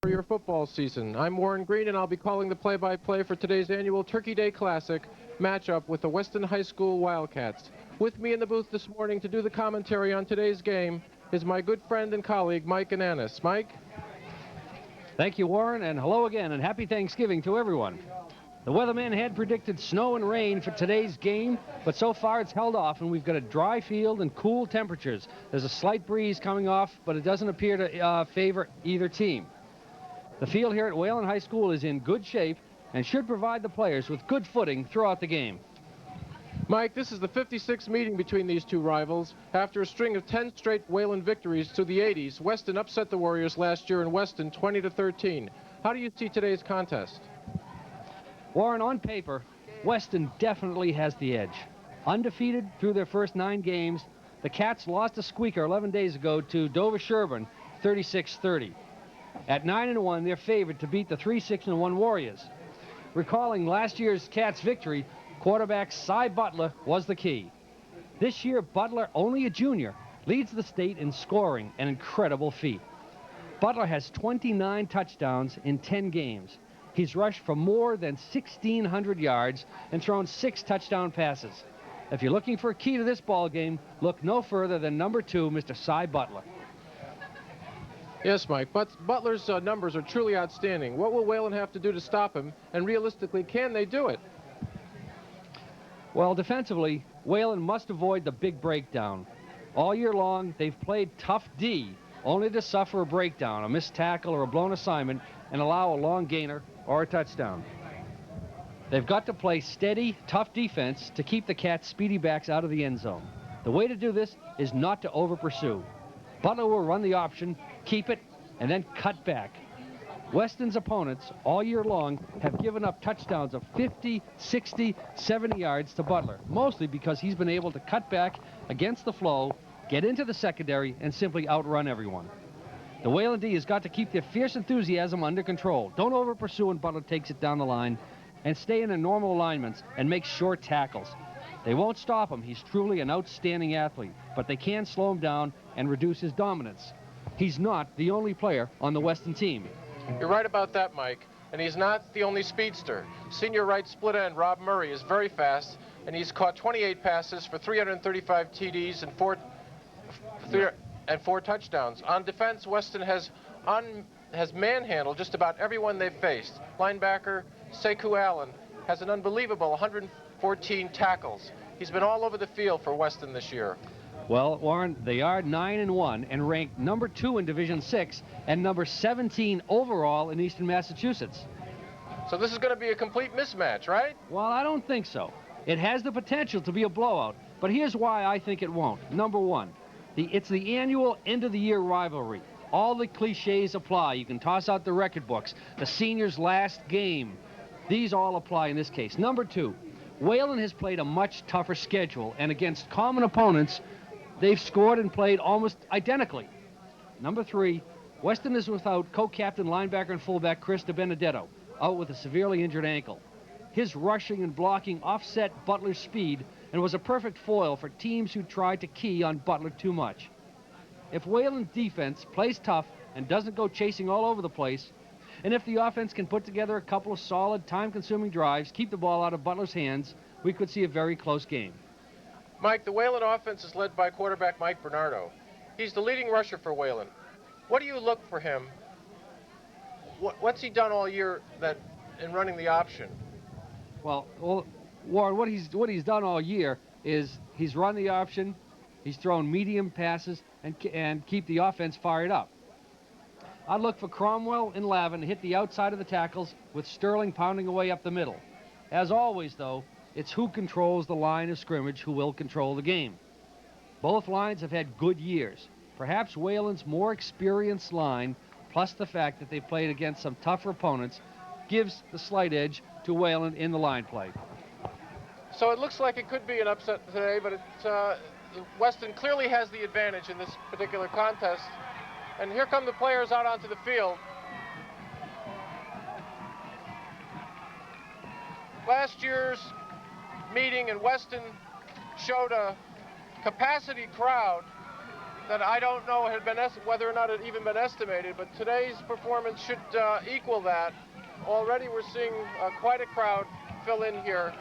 For your football season. I'm Warren Green, and I'll be calling the play-by-play for today's annual Turkey Day Classic matchup with the Weston High School Wildcats. With me in the booth this morning to do the commentary on today's game is my good friend and colleague, Mike Ananis. Mike? Thank you, Warren, and hello again, and happy Thanksgiving to everyone. The weatherman had predicted snow and rain for today's game, but so far it's held off, and we've got a dry field and cool temperatures. There's a slight breeze coming off, but it doesn't appear to favor either team. The field here at Wayland High School is in good shape and should provide the players with good footing throughout the game. Mike, this is the 56th meeting between these two rivals. After a string of 10 straight Wayland victories through the 80s, Weston upset the Warriors last year in Weston 20-13. How do you see today's contest? Warren, on paper, Weston definitely has the edge. Undefeated through their first 9 games, the Cats lost a squeaker 11 days ago to Dover-Sherburne 36-30. At 9-1, they're favored to beat the 3-6-1 Warriors. Recalling last year's Cats victory, quarterback Cy Butler was the key. This year, Butler, only a junior, leads the state in scoring, an incredible feat. Butler has 29 touchdowns in 10 games. He's rushed for more than 1,600 yards and thrown 6 touchdown passes. If you're looking for a key to this ball game, look no further than number 2, Mr. Cy Butler. Yes, Mike, but Butler's numbers are truly outstanding. What will Wayland have to do to stop him, and realistically, can they do it? Well, defensively, Wayland must avoid the big breakdown. All year long, they've played tough D, only to suffer a breakdown, a missed tackle or a blown assignment, and allow a long gainer or a touchdown. They've got to play steady, tough defense to keep the Cats' speedy backs out of the end zone. The way to do this is not to over-pursue. Butler will run the option, keep it, and then cut back. Weston's opponents all year long have given up touchdowns of 50, 60, 70 yards to Butler, mostly because he's been able to cut back against the flow, get into the secondary, and simply outrun everyone. The Wayland D has got to keep their fierce enthusiasm under control. Don't over-pursue when Butler takes it down the line, and stay in their normal alignments and make short tackles. They won't stop him. He's truly an outstanding athlete, but they can slow him down and reduce his dominance. He's not the only player on the Weston team. You're right about that, Mike, and he's not the only speedster. Senior right split end Rob Murray is very fast, and he's caught 28 passes for 335 TDs and 4 touchdowns. On defense, Weston has manhandled just about everyone they've faced. Linebacker Sekou Allen has an unbelievable 114 tackles. He's been all over the field for Weston this year. Well, Warren, they are 9-1 and ranked number 2 in Division 6 and number 17 overall in Eastern Massachusetts. So this is going to be a complete mismatch, right? Well, I don't think so. It has the potential to be a blowout, but here's why I think it won't. Number 1, it's the annual end-of-the-year rivalry. All the cliches apply. You can toss out the record books, the seniors' last game. These all apply in this case. Number 2, Wayland has played a much tougher schedule, and against common opponents, they've scored and played almost identically. Number 3, Weston is without co-captain linebacker and fullback Chris DiBenedetto, out with a severely injured ankle. His rushing and blocking offset Butler's speed and was a perfect foil for teams who tried to key on Butler too much. If Wayland's defense plays tough and doesn't go chasing all over the place, and if the offense can put together a couple of solid, time-consuming drives, keep the ball out of Butler's hands, we could see a very close game. Mike, the Wayland offense is led by quarterback Mike Bernardo. He's the leading rusher for Wayland. What do you look for him? What's he done all year in running the option? Well, Warren, what he's done all year is he's run the option, he's thrown medium passes, and keep the offense fired up. I'd look for Cromwell and Lavin to hit the outside of the tackles with Sterling pounding away up the middle. As always, though, it's who controls the line of scrimmage who will control the game. Both lines have had good years. Perhaps Wayland's more experienced line, plus the fact that they've played against some tougher opponents, gives the slight edge to Wayland in the line play. So it looks like it could be an upset today, but Weston clearly has the advantage in this particular contest. And here come the players out onto the field. Last year's meeting in Weston showed a capacity crowd that I don't know had been whether or not it had even been estimated, but today's performance should equal that. Already we're seeing quite a crowd fill in here.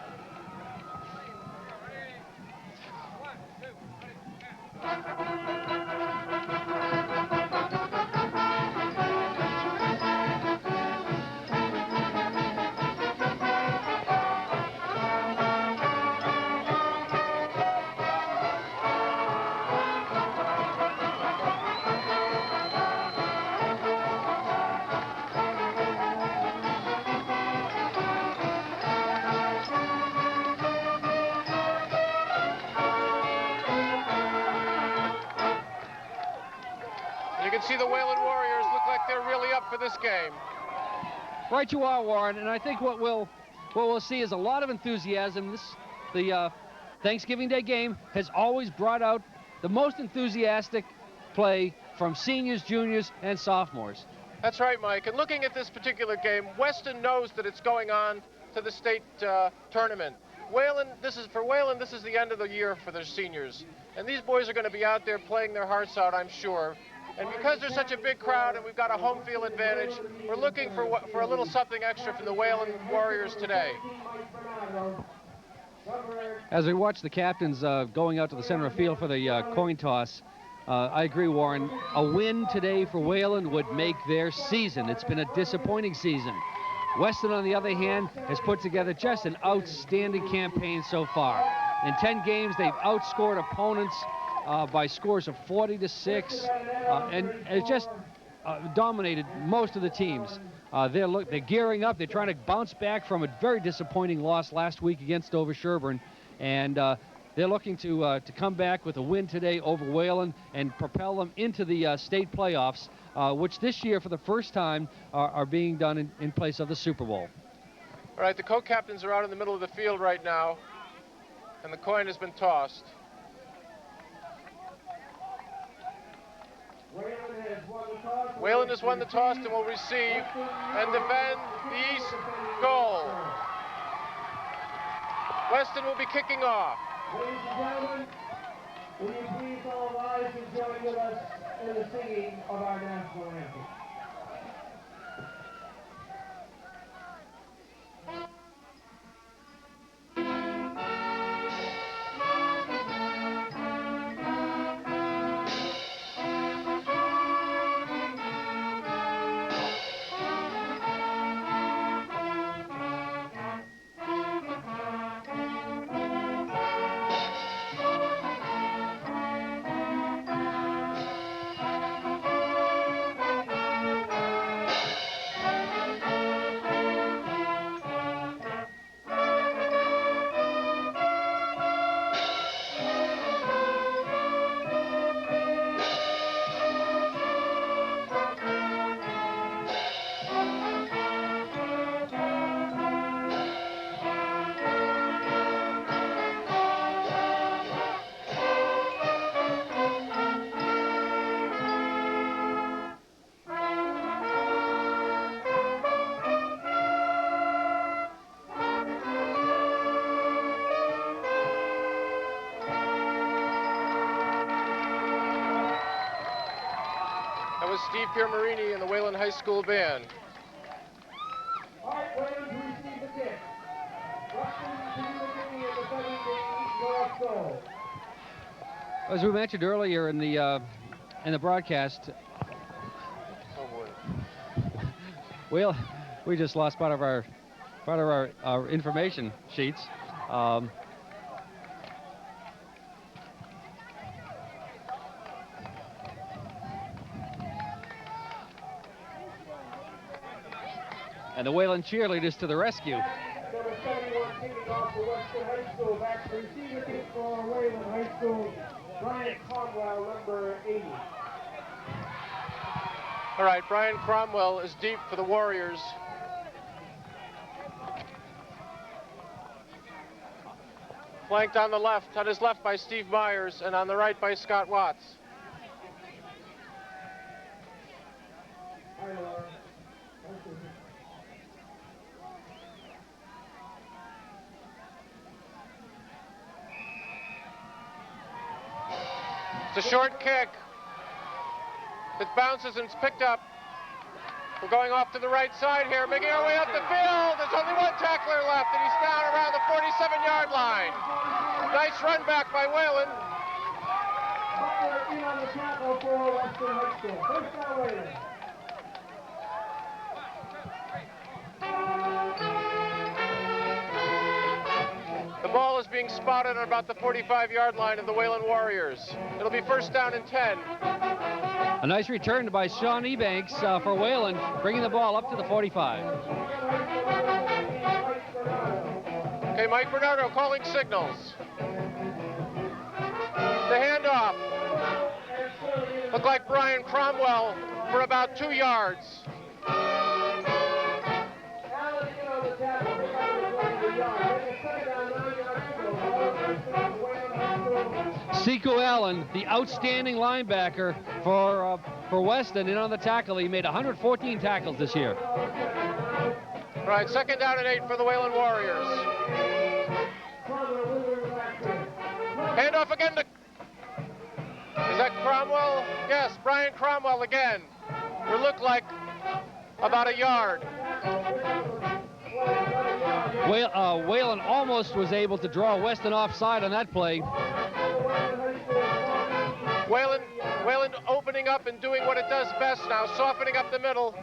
You can see the Wayland Warriors look like they're really up for this game. Right you are, Warren, and I think what we'll see is a lot of enthusiasm. The Thanksgiving Day game has always brought out the most enthusiastic play from seniors, juniors, and sophomores. That's right, Mike. And looking at this particular game, Weston knows that it's going on to the state tournament. For Wayland, this is the end of the year for their seniors. And these boys are going to be out there playing their hearts out, I'm sure. And because there's such a big crowd and we've got a home field advantage, we're looking for a little something extra from the Wayland Warriors today. As we watch the captains going out to the center of field for the coin toss, I agree, Warren. A win today for Wayland would make their season. It's been a disappointing season. Weston, on the other hand, has put together just an outstanding campaign so far. In 10 games, they've outscored opponents by scores of 40-6, and it's just dominated most of the teams. They're gearing up. They're trying to bounce back from a very disappointing loss last week against Dover Sherburne, and they're looking to come back with a win today over Wayland and propel them into the state playoffs, which this year, for the first time, are being done in place of the Super Bowl. All right, the co-captains are out in the middle of the field right now, and the coin has been tossed. Wayland has won the toss and will receive and defend the east goal. Weston will be kicking off. Ladies and gentlemen, will you please all rise and join with us in the singing of our national anthem? Steve Piermarini and the Wayland High School Band. All right, Wayland to receive the kick. Weston to do the kicking at defending the north goal. As we mentioned earlier in the broadcast, well, we just lost part of our information sheets. And the Wayland cheerleaders to the rescue. Number 71 kicking off for Weston High School. Back to receive the kick for Wayland High School. Brian Cromwell, number 80. All right, Brian Cromwell is deep for the Warriors. Flanked on his left by Steve Myers, and on the right by Scott Watts. Hi, Laura. It's a short kick. It bounces and it's picked up. We're going off to the right side here, making our way up the field. There's only one tackler left, and he's down around the 47-yard line. Nice run back by Wayland. In on the tackle for Weston High School. First down, Wayland. The ball is being spotted on about the 45-yard line of the Wayland Warriors. It'll be first down and 10. A nice return by Sean Ebanks for Wayland, bringing the ball up to the 45. Okay, Mike Bernardo calling signals. The handoff. Looked like Brian Cromwell for about 2 yards. Sekou Allen, the outstanding linebacker for Weston, in on the tackle. He made 114 tackles this year. All right, second down and 8 for the Wayland Warriors. Handoff again to... Is that Cromwell? Yes, Brian Cromwell again. It looked like about a yard. Wayland almost was able to draw Weston offside on that play. Wayland opening up and doing what it does best now, softening up the middle,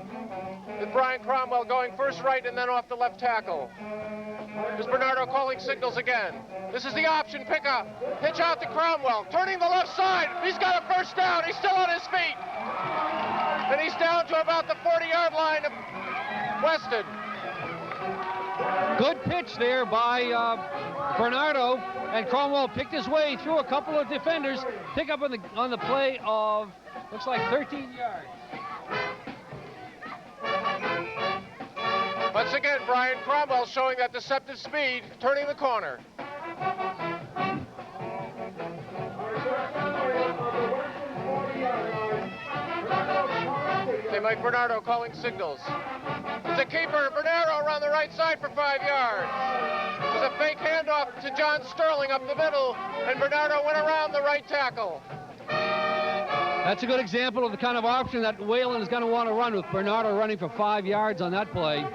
with Brian Cromwell going first right and then off the left tackle. There's Bernardo calling signals again. This is the option pickup. Pitch out to Cromwell, turning the left side. He's got a first down. He's still on his feet. And he's down to about the 40-yard line of Weston. Good pitch there by Bernardo, and Cromwell picked his way through a couple of defenders. Pick up on the play of, looks like 13 yards. Once again, Brian Cromwell showing that deceptive speed, turning the corner. Okay, Mike Bernardo calling signals. It's a keeper, Bernardo around the right side for 5 yards. There's a fake handoff to John Sterling up the middle, and Bernardo went around the right tackle. That's a good example of the kind of option that Wayland is going to want to run, with Bernardo running for 5 yards on that play.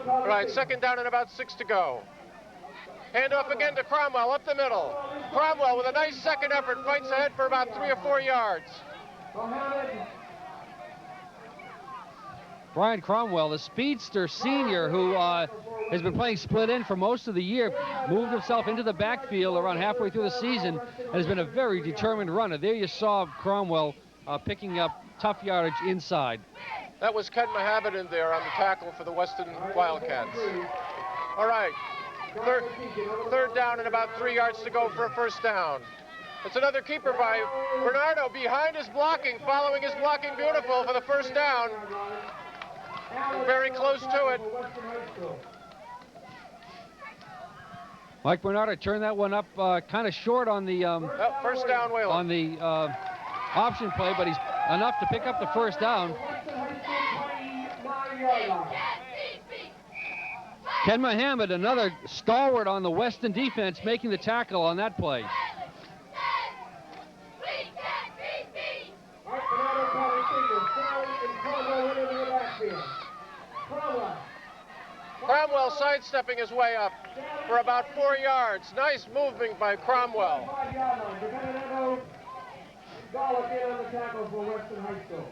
All right, second down and about 6 to go. Handoff again to Cromwell up the middle. Cromwell with a nice second effort fights ahead for about 3 or 4 yards. Brian Cromwell, the speedster senior who has been playing split end for most of the year, moved himself into the backfield around halfway through the season and has been a very determined runner. There you saw Cromwell picking up tough yardage inside. That was Ken Mahabadan there on the tackle for the Weston Wildcats. All right, third down and about 3 yards to go for a first down. It's another keeper by Bernardo behind his blocking, following his blocking beautiful for the first down. Very close to it. Mike Bernardo turned that one up kind of short on the first down, Wayland. On the option play, but he's enough to pick up the first down. Ken Muhammad, another stalwart on the Weston defense, making the tackle on that play. Cromwell sidestepping his way up for about 4 yards. Nice movement by Cromwell.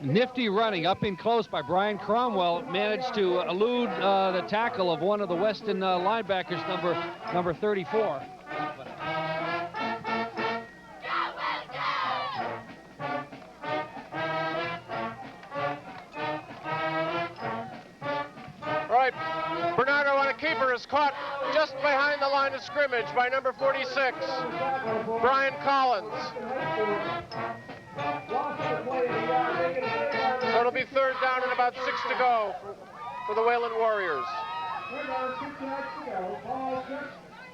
Nifty running up in close by Brian Cromwell. Managed to elude the tackle of one of the Weston linebackers, number 34. Right, Bernardo on a keeper is caught just behind the line of scrimmage by number 46, Brian Collins. So it'll be third down and about 6 to go for the Wayland Warriors. Third down, 6 yards to go. Ball just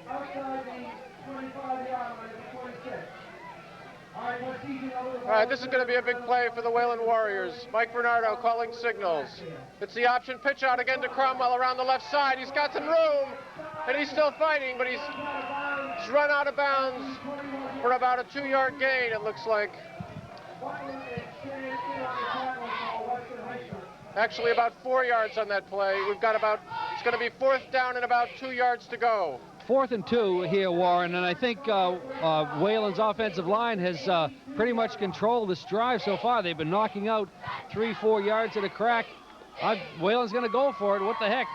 outside the 25-yard line of the 26. All right, this is going to be a big play for the Wayland Warriors. Mike Bernardo calling signals. It's the option pitch out again to Cromwell around the left side. He's got some room, and he's still fighting, but he's run out of bounds for about a 2-yard gain, it looks like. Actually, about 4 yards on that play. It's going to be 4th down and about 2 yards to go. 4th and 2 here, Warren, and I think Wayland's offensive line has pretty much controlled this drive so far. They've been knocking out 3-4 yards at a crack. Wayland's going to go for it. What the heck?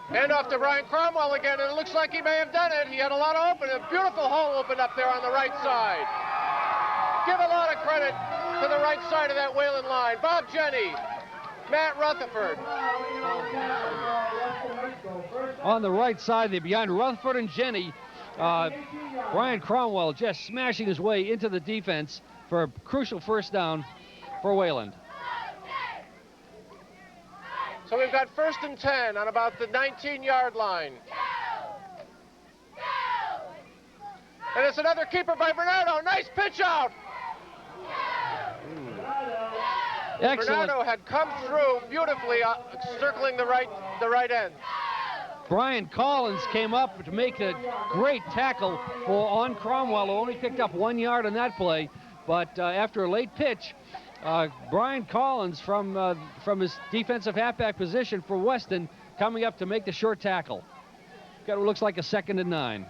Hand off to Brian Cromwell again, and it looks like he may have done it. He had a lot of open, a beautiful hole opened up there on the right side. Give a lot of credit to the right side of that Wayland line. Bob Jenny, Matt Rutherford. On the right side, they're behind Rutherford and Jenny. Brian Cromwell just smashing his way into the defense for a crucial 1st down for Wayland. So we've got 1st and 10 on about the 19-yard line. And it's another keeper by Bernardo. Nice pitch out. Excellent. Bernardo had come through beautifully, circling the right end. Brian Collins came up to make a great tackle on Cromwell, who only picked up 1 yard on that play. But after a late pitch, Brian Collins from his defensive halfback position for Weston coming up to make the short tackle. Got what looks like a 2nd and 9.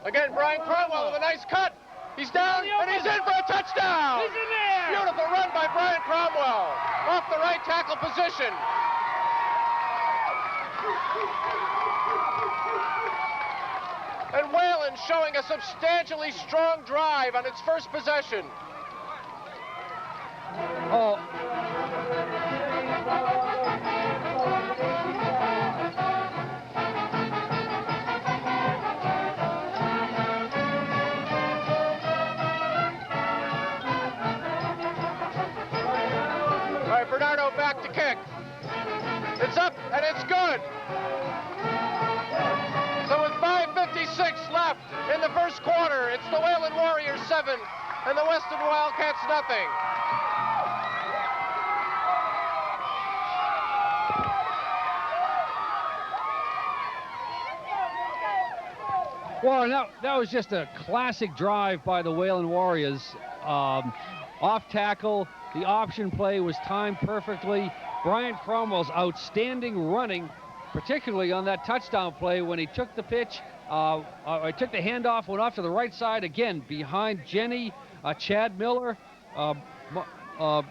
Again, Brian Cromwell with a nice cut. He's down, and he's in for a touchdown. He's in there. Beautiful run by Brian Cromwell off the right tackle position. And Wayland showing a substantially strong drive on its first possession. Oh. Bernardo back to kick. It's up and it's good. So with 5:56 left in the first quarter, it's the Wayland Warriors 7 and the Weston Wildcats nothing. Well, that was just a classic drive by the Wayland Warriors. Off tackle, the option play was timed perfectly. Brian Cromwell's outstanding running, particularly on that touchdown play when he took the pitch, took the handoff, went off to the right side again behind Jenny, Chad Miller,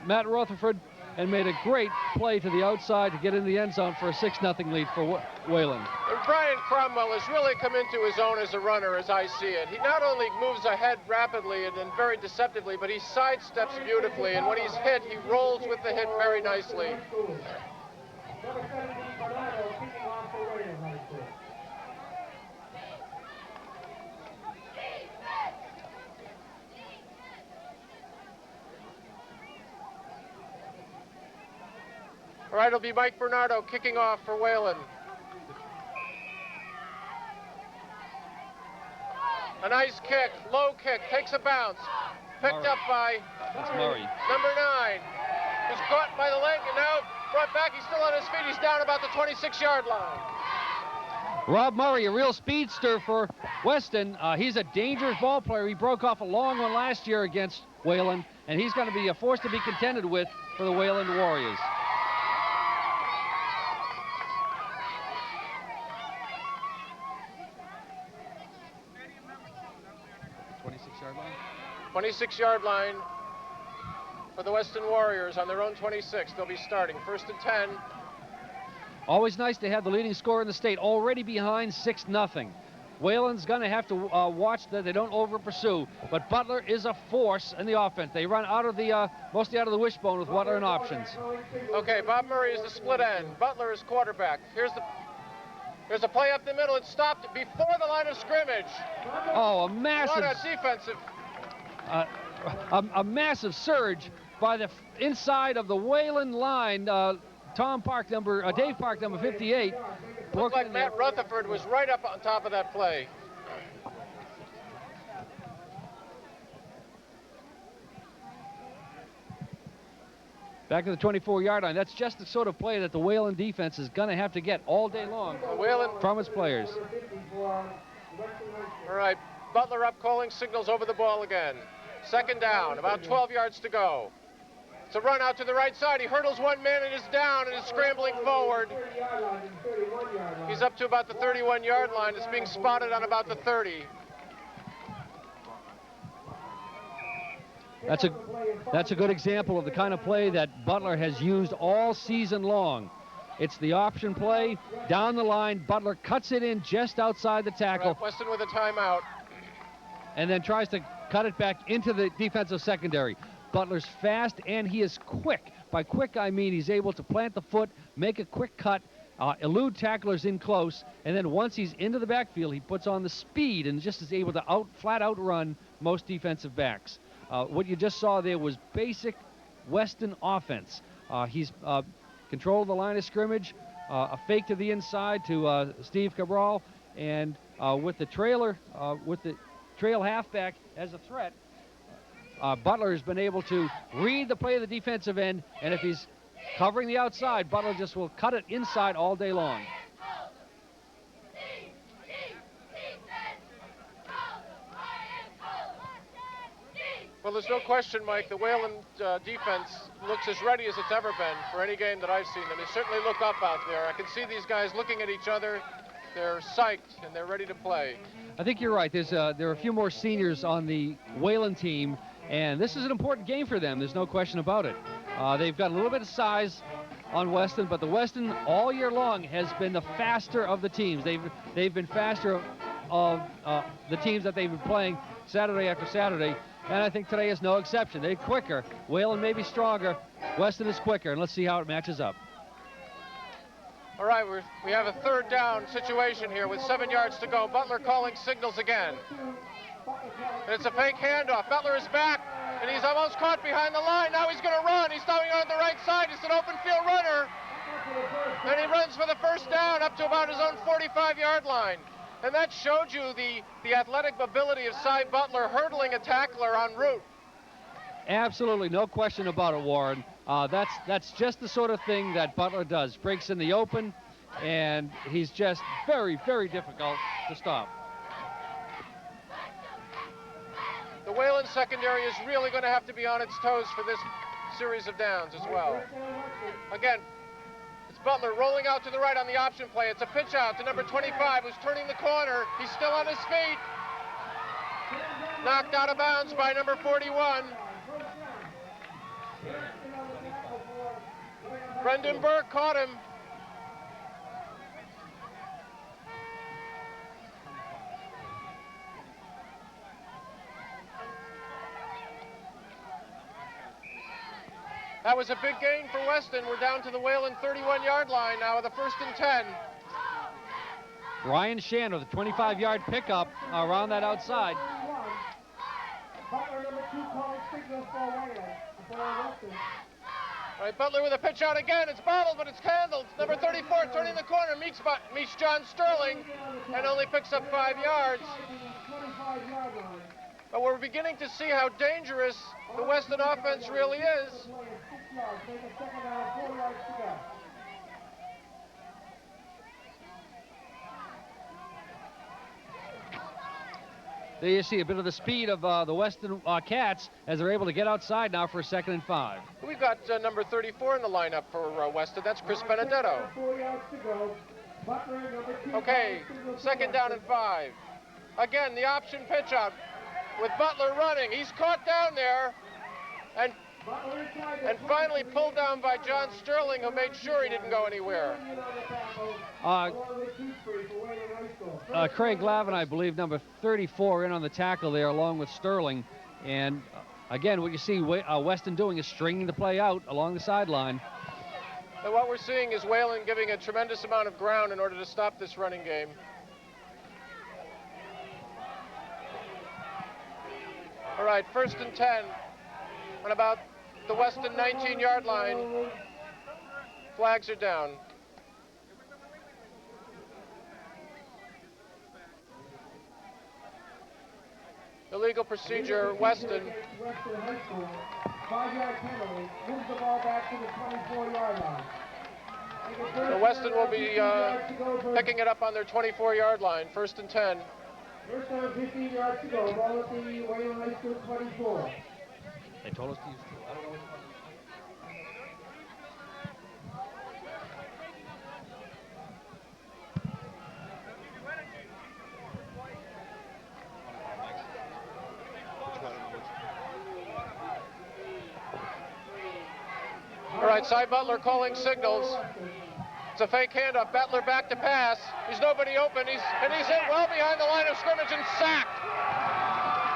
Matt Rutherford, and made a great play to the outside to get in the end zone for a 6-0 lead for Wayland. And Brian Cromwell has really come into his own as a runner, as I see it. He not only moves ahead rapidly and very deceptively, but he sidesteps beautifully, and when he's hit, he rolls with the hit very nicely. All right, it'll be Mike Bernardo kicking off for Wayland. A nice kick, low kick, takes a bounce. Picked Murray. up by That's Murray. number 9. Was caught by the leg and now brought back. He's still on his feet. He's down about the 26-yard line. Rob Murray, a real speedster for Weston. He's a dangerous ball player. He broke off a long one last year against Wayland, and he's going to be a force to be contended with for the Wayland Warriors. line? 26-yard line for the Weston Warriors on their own 26. They'll be starting 1st and 10. Always nice to have the leading scorer in the state already behind 6-0. Wayland's going to have to watch that they don't over-pursue, but Butler is a force in the offense. They run out of the mostly out of the wishbone with Butler and options. Okay, Bob Murray is the split end. Butler is quarterback. Here's the There's a play up the middle. It stopped before the line of scrimmage. Oh, a massive, What a defensive. a massive surge by the inside of the Wayland line. Dave Park, number 58. Looked like Matt Rutherford was right up on top of that play. Back to the 24-yard line. That's just the sort of play that the Wayland defense is going to have to get all day long from its players. All right, Butler up calling signals over the ball again. Second down, about 12 yards to go. It's a run out to the right side. He hurdles one man and is down and is scrambling forward. He's up to about the 31-yard line. It's being spotted on about the 30. That's a good example of the kind of play that Butler has used all season long. It's the option play down the line. Butler cuts it in just outside the tackle. Right, Weston with a timeout. And then tries to cut it back into the defensive secondary. Butler's fast and he is quick. By quick, I mean he's able to plant the foot, make a quick cut, elude tacklers in close, and then once he's into the backfield, he puts on the speed and just is able to flat out run most defensive backs. What you just saw there was basic Weston offense. He's controlled the line of scrimmage, a fake to the inside to Steve Cabral, and with the trail halfback as a threat, Butler has been able to read the play of the defensive end, and if he's covering the outside, Butler just will cut it inside all day long. Well, there's no question, Mike, the Wayland defense looks as ready as it's ever been for any game that I've seen them. They certainly look up out there. I can see these guys looking at each other. They're psyched, and they're ready to play. I think you're right. There are a few more seniors on the Wayland team, and this is an important game for them. There's no question about it. They've got a little bit of size on Weston, but the Weston all year long has been the faster of the teams. They've been faster of the teams that they've been playing Saturday after Saturday. And I think today is no exception. They're quicker. Wayland may be stronger. Weston is quicker, and let's see how it matches up. All right, we have a third down situation here with 7 yards to go. Butler calling signals again. And it's a fake handoff. Butler is back, and he's almost caught behind the line. Now he's going to run. He's throwing on the right side. It's an open field runner. And he runs for the first down up to about his own 45-yard line. And that showed you the athletic ability of Cy Butler hurdling a tackler en route. Absolutely, no question about it, Warren. That's just the sort of thing that Butler does. Breaks in the open, and he's just very, very difficult to stop. The Wayland secondary is really going to have to be on its toes for this series of downs as well. Again, Butler rolling out to the right on the option play. It's a pitch out to number 25, who's turning the corner. He's still on his feet. Knocked out of bounds by number 41. Brendan Burke caught him. That was a big gain for Weston. We're down to the Wayland 31-yard line now with a 1st and 10. Ryan Shan with a 25-yard pickup around that outside. Butler number 2 calling signals for Wayland. All right, Butler with a pitch out again. It's bobbled, but it's handled. Number 34 turning the corner, meets John Sterling, and only picks up 5 yards. But we're beginning to see how dangerous the Weston offense really is. There you see a bit of the speed of the Weston Cats as they're able to get outside now for a 2nd and 5. We've got number 34 in the lineup for Weston. That's Chris Benedetto. Okay, 2nd down and 5. Again, the option pitch out with Butler running. He's caught down there and finally pulled down by John Sterling, who made sure he didn't go anywhere. Craig Lavin, I believe, number 34 in on the tackle there along with Sterling. And again, what you see Weston doing is stringing the play out along the sideline. And what we're seeing is Wayland giving a tremendous amount of ground in order to stop this running game. All right, 1st and 10 on about the Weston 19-yard line. Flags are down. Illegal procedure, Weston. Weston High School, 5-yard penalty, moves the ball back to the 24-yard line. So Weston will be picking it up on their 24-yard line, 1st and 10. First down, 15 yards to go, ball at the Wayland High School 24. They told us to use two. I don't know which one. All right, Cy Butler calling signals. It's a fake handoff. Butler back to pass. There's nobody open. He's hit well behind the line of scrimmage and sacked.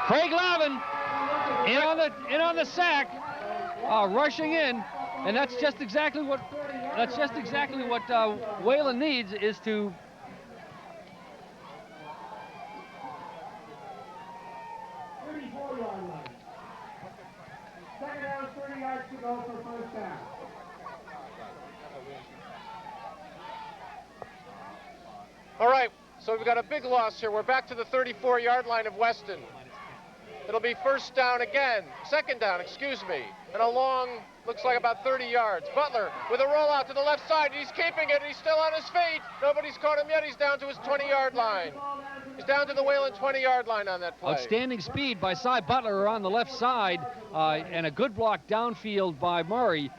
Craig Lavin in on the sack, rushing in, and that's just exactly what Wayland needs is to. 34-yard line. Second down, 30 yards to go for first down. All right, so we've got a big loss here. We're back to the 34-yard line of Weston. It'll be first down again, second down, excuse me, and a long, looks like about 30 yards. Butler with a rollout to the left side. He's keeping it. He's still on his feet. Nobody's caught him yet. He's down to his 20-yard line. He's down to the Wayland 20-yard line on that play. Outstanding speed by Cy Butler on the left side, and a good block downfield by Murray.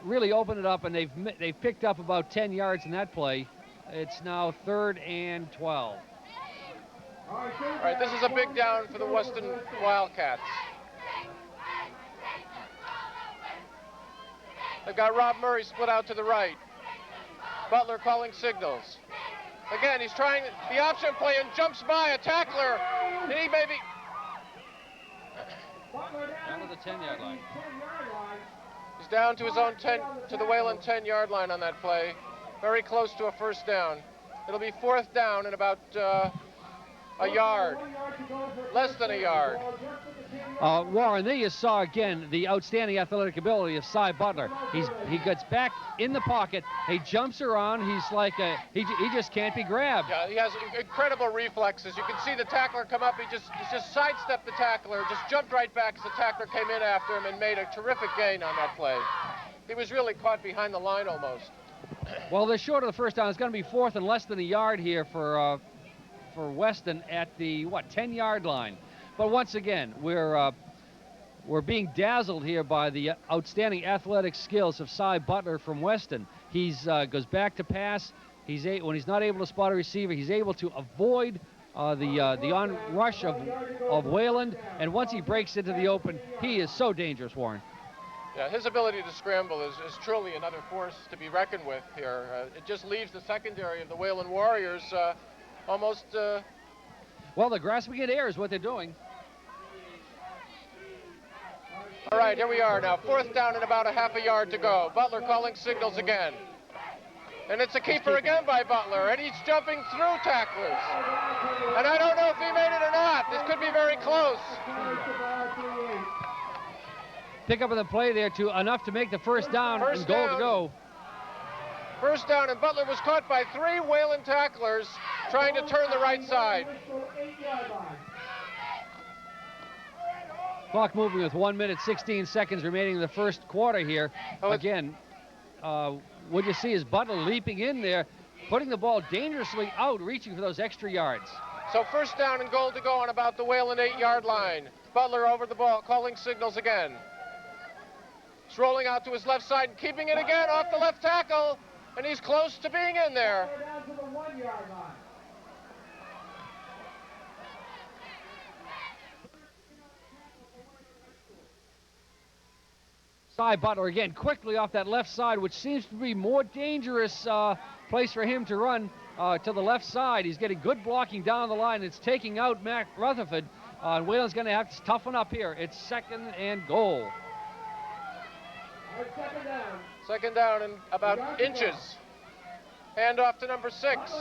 Really opened it up, and they've picked up about 10 yards in that play. It's now 3rd and 12. All right, this is a big down for the Weston Wildcats. They've got Rob Murray split out to the right. Butler calling signals. Again, he's trying the option play and jumps by a tackler. And he maybe... Down to the 10-yard line. He's down to his own 10, to the Wayland 10-yard line on that play. Very close to a first down. It'll be 4th down and about a yard, less than a yard. Warren, there you saw again the outstanding athletic ability of Cy Butler. He gets back in the pocket. He jumps around. He's like he just can't be grabbed. Yeah, he has incredible reflexes. You can see the tackler come up. He just sidestepped the tackler, just jumped right back as the tackler came in after him and made a terrific gain on that play. He was really caught behind the line almost. Well, they're short of the first down. It's going to be 4th and less than a yard here for Weston at the 10-yard line. But once again, we're being dazzled here by the outstanding athletic skills of Cy Butler from Weston. He's goes back to pass. When he's not able to spot a receiver, he's able to avoid the on-rush of Wayland. And once he breaks into the open, he is so dangerous, Warren. Yeah, his ability to scramble is truly another force to be reckoned with here. It just leaves the secondary of the Wayland Warriors almost... Well, they're grasping at air is what they're doing. All right, here we are now. 4th down and about a half a yard to go. Butler calling signals again. And it's a keeper again by Butler, and he's jumping through tacklers. And I don't know if he made it or not. This could be very close. Pick up on the play there to enough to make the first down and goal to go. First down, and Butler was caught by 3 Wayland tacklers trying to turn the right side. Clock moving with 1 minute, 16 seconds remaining in the first quarter here. Again, what you see is Butler leaping in there, putting the ball dangerously out, reaching for those extra yards. So first down and goal to go on about the Wayland 8-yard line. Butler over the ball, calling signals again. He's rolling out to his left side and keeping it again off the left tackle, and he's close to being in there. Down to the 1-yard line. Cy Butler again quickly off that left side, which seems to be more dangerous place for him to run to the left side. He's getting good blocking down the line. It's taking out Mac Rutherford. And Wayland's going to have to toughen up here. It's 2nd and goal. Second down. Second down and about inches. Hand off to number 6.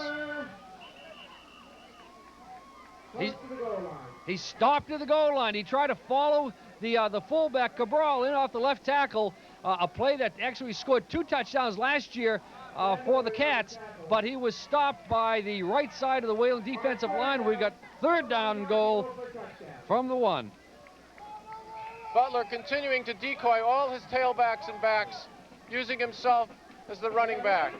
He stopped at the goal line. He tried to follow the fullback Cabral in off the left tackle, a play that actually scored 2 touchdowns last year for the Cats, but he was stopped by the right side of the Wayland defensive line. We got third down and goal from the 1. Butler continuing to decoy all his tailbacks and backs, using himself as the running back.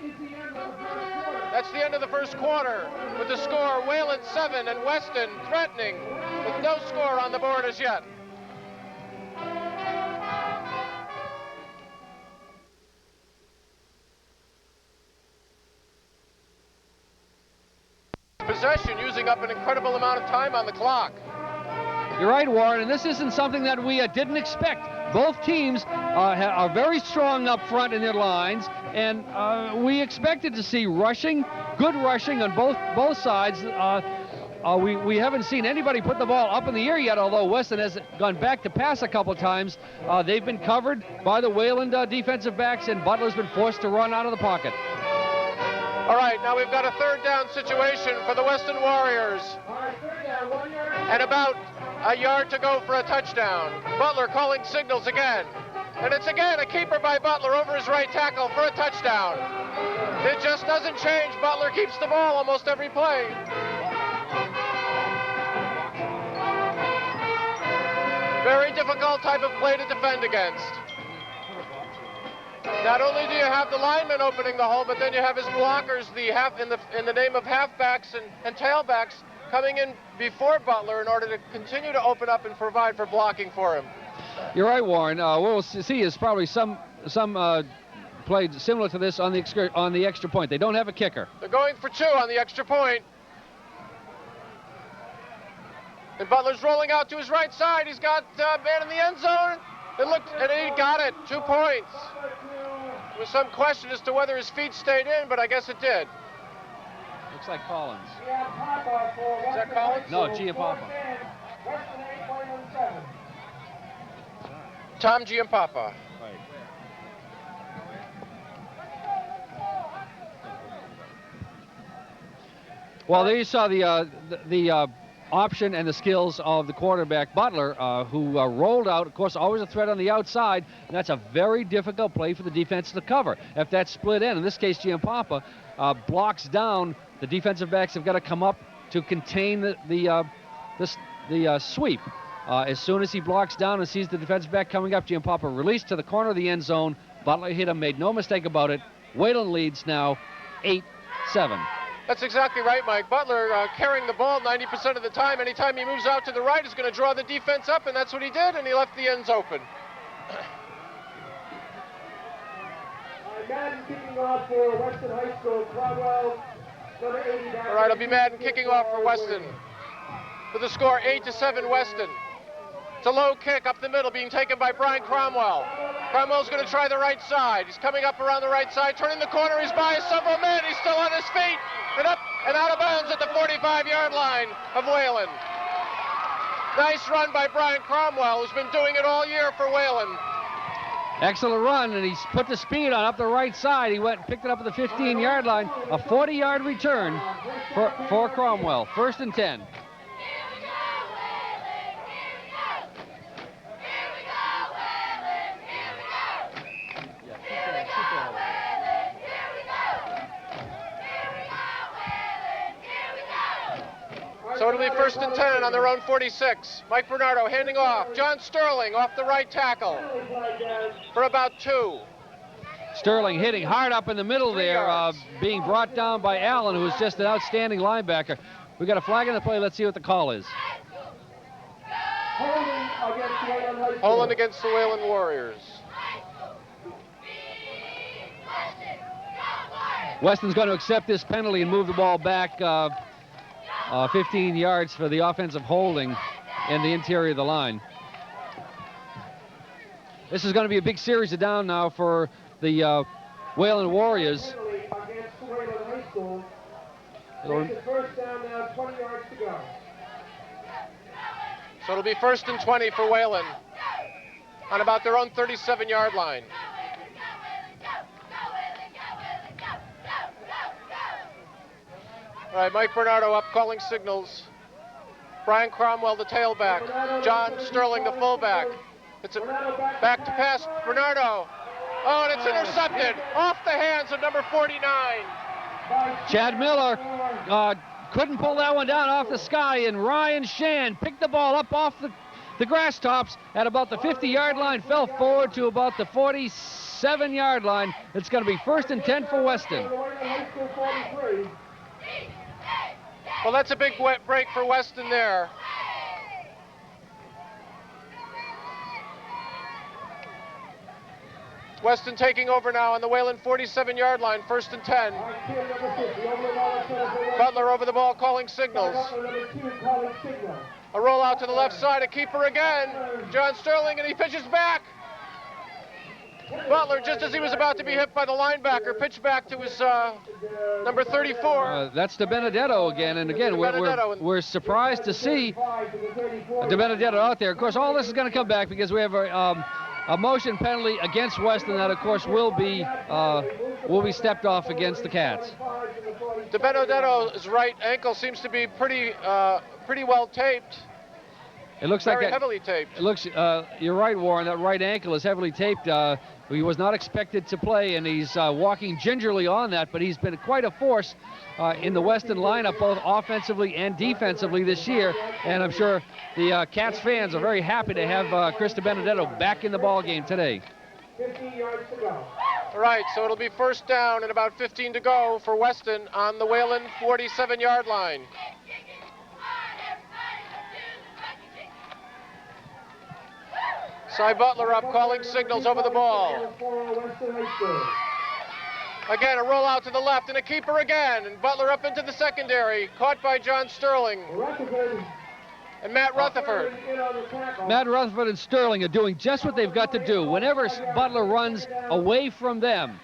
That's the end of the first quarter, with the score Wayland 7 and Weston threatening, with no score on the board as yet. Possession, using up an incredible amount of time on the clock. You're right, Warren, and this isn't something that we didn't expect. Both teams are very strong up front in their lines, and we expected to see rushing, good rushing on both sides. We haven't seen anybody put the ball up in the air yet, although Weston has gone back to pass a couple times. They've been covered by the Wayland defensive backs, and Butler's been forced to run out of the pocket. All right, now we've got a third down situation for the Weston Warriors. And about a yard to go for a touchdown. Butler calling signals again. And it's again a keeper by Butler over his right tackle for a touchdown. It just doesn't change. Butler keeps the ball almost every play. Very difficult type of play to defend against. Not only do you have the linemen opening the hole, but then you have his blockers, in the name of halfbacks and tailbacks, coming in before Butler in order to continue to open up and provide for blocking for him. You're right, Warren. What we'll see is probably some play similar to this on the extra point. They don't have a kicker. They're going for 2 on the extra point. And Butler's rolling out to his right side. He's got man in the end zone. And he got it. 2 points. There was some question as to whether his feet stayed in, but I guess it did. Looks like Collins. Is that Collins? No, Giampapa. Tom Giampapa. Right. Well, there you saw the option and the skills of the quarterback Butler, who rolled out. Of course, always a threat on the outside, and that's a very difficult play for the defense to cover. If that's split in this case, Giampapa blocks down. The defensive backs have got to come up to contain the sweep. As soon as he blocks down and sees the defensive back coming up, Giampapa released to the corner of the end zone. Butler hit him, made no mistake about it. Wayland leads now 8-7. That's exactly right, Mike. Butler carrying the ball 90% of the time. Anytime he moves out to the right, he's going to draw the defense up, and that's what he did, and he left the ends open. Madden kicking off for Weston High School. Cromwell, number 80. All right, it'll be Madden kicking off for Weston. With the score 8-7 Weston. It's a low kick up the middle being taken by Brian Cromwell. Cromwell's going to try the right side. He's coming up around the right side, turning the corner. He's by several men. He's still on his feet. And up and out of bounds at the 45-yard line of Wayland. Nice run by Brian Cromwell, who's been doing it all year for Wayland. Excellent run, and he's put the speed on up the right side. He went and picked it up at the 15-yard line. A 40-yard return for Cromwell. 1st and 10. So it'll be 1st and 10 on their own 46. Mike Bernardo handing off. John Sterling off the right tackle for about 2. Sterling hitting hard up in the middle there, being brought down by Allen, who's just an outstanding linebacker. We got a flag in the play. Let's see what the call is. Wayland against the Wayland Warriors. Weston's going to accept this penalty and move the ball back 15 yards for the offensive holding in the interior of the line. This is going to be a big series of down now for the Wayland Warriors. First down now, 20 yards to go. So it'll be 1st and 20 for Wayland on about their own 37-yard line. All right, Mike Bernardo up calling signals. Brian Cromwell, the tailback. John Sterling, the fullback. It's a back to pass. Bernardo. Oh, and it's intercepted off the hands of number 49. Chad Miller couldn't pull that one down off the sky, and Ryan Shan picked the ball up off the grass tops at about the 50-yard line, fell forward to about the 47-yard line. It's going to be 1st and 10 for Weston. Well, that's a big break for Weston there. Weston taking over now on the Wayland 47-yard line, 1st and 10. Butler over the ball calling signals. A rollout to the left side, a keeper again. John Sterling, and he pitches back. Butler, just as he was about to be hit by the linebacker, pitched back to his number 34. That's DeBenedetto again, and again, we're surprised to see DeBenedetto out there. Of course, all this is going to come back because we have a motion penalty against Weston that, of course, will be stepped off against the Cats. DeBenedetto's right ankle seems to be pretty well taped. It looks very like heavily taped. It looks. You're right, Warren. That right ankle is heavily taped. He was not expected to play, and he's walking gingerly on that. But he's been quite a force in the Weston lineup, both offensively and defensively this year. And I'm sure the Cats fans are very happy to have Chris DeBenedetto back in the ball game today. 15 yards to go. All right, so it'll be 1st down and about 15 to go for Weston on the Wayland 47-yard line. Cy Butler up calling signals over the ball. Again, a rollout to the left and a keeper again. And Butler up into the secondary, caught by John Sterling and Matt Rutherford. Matt Rutherford and Sterling are doing just what they've got to do. Whenever Butler runs away from them,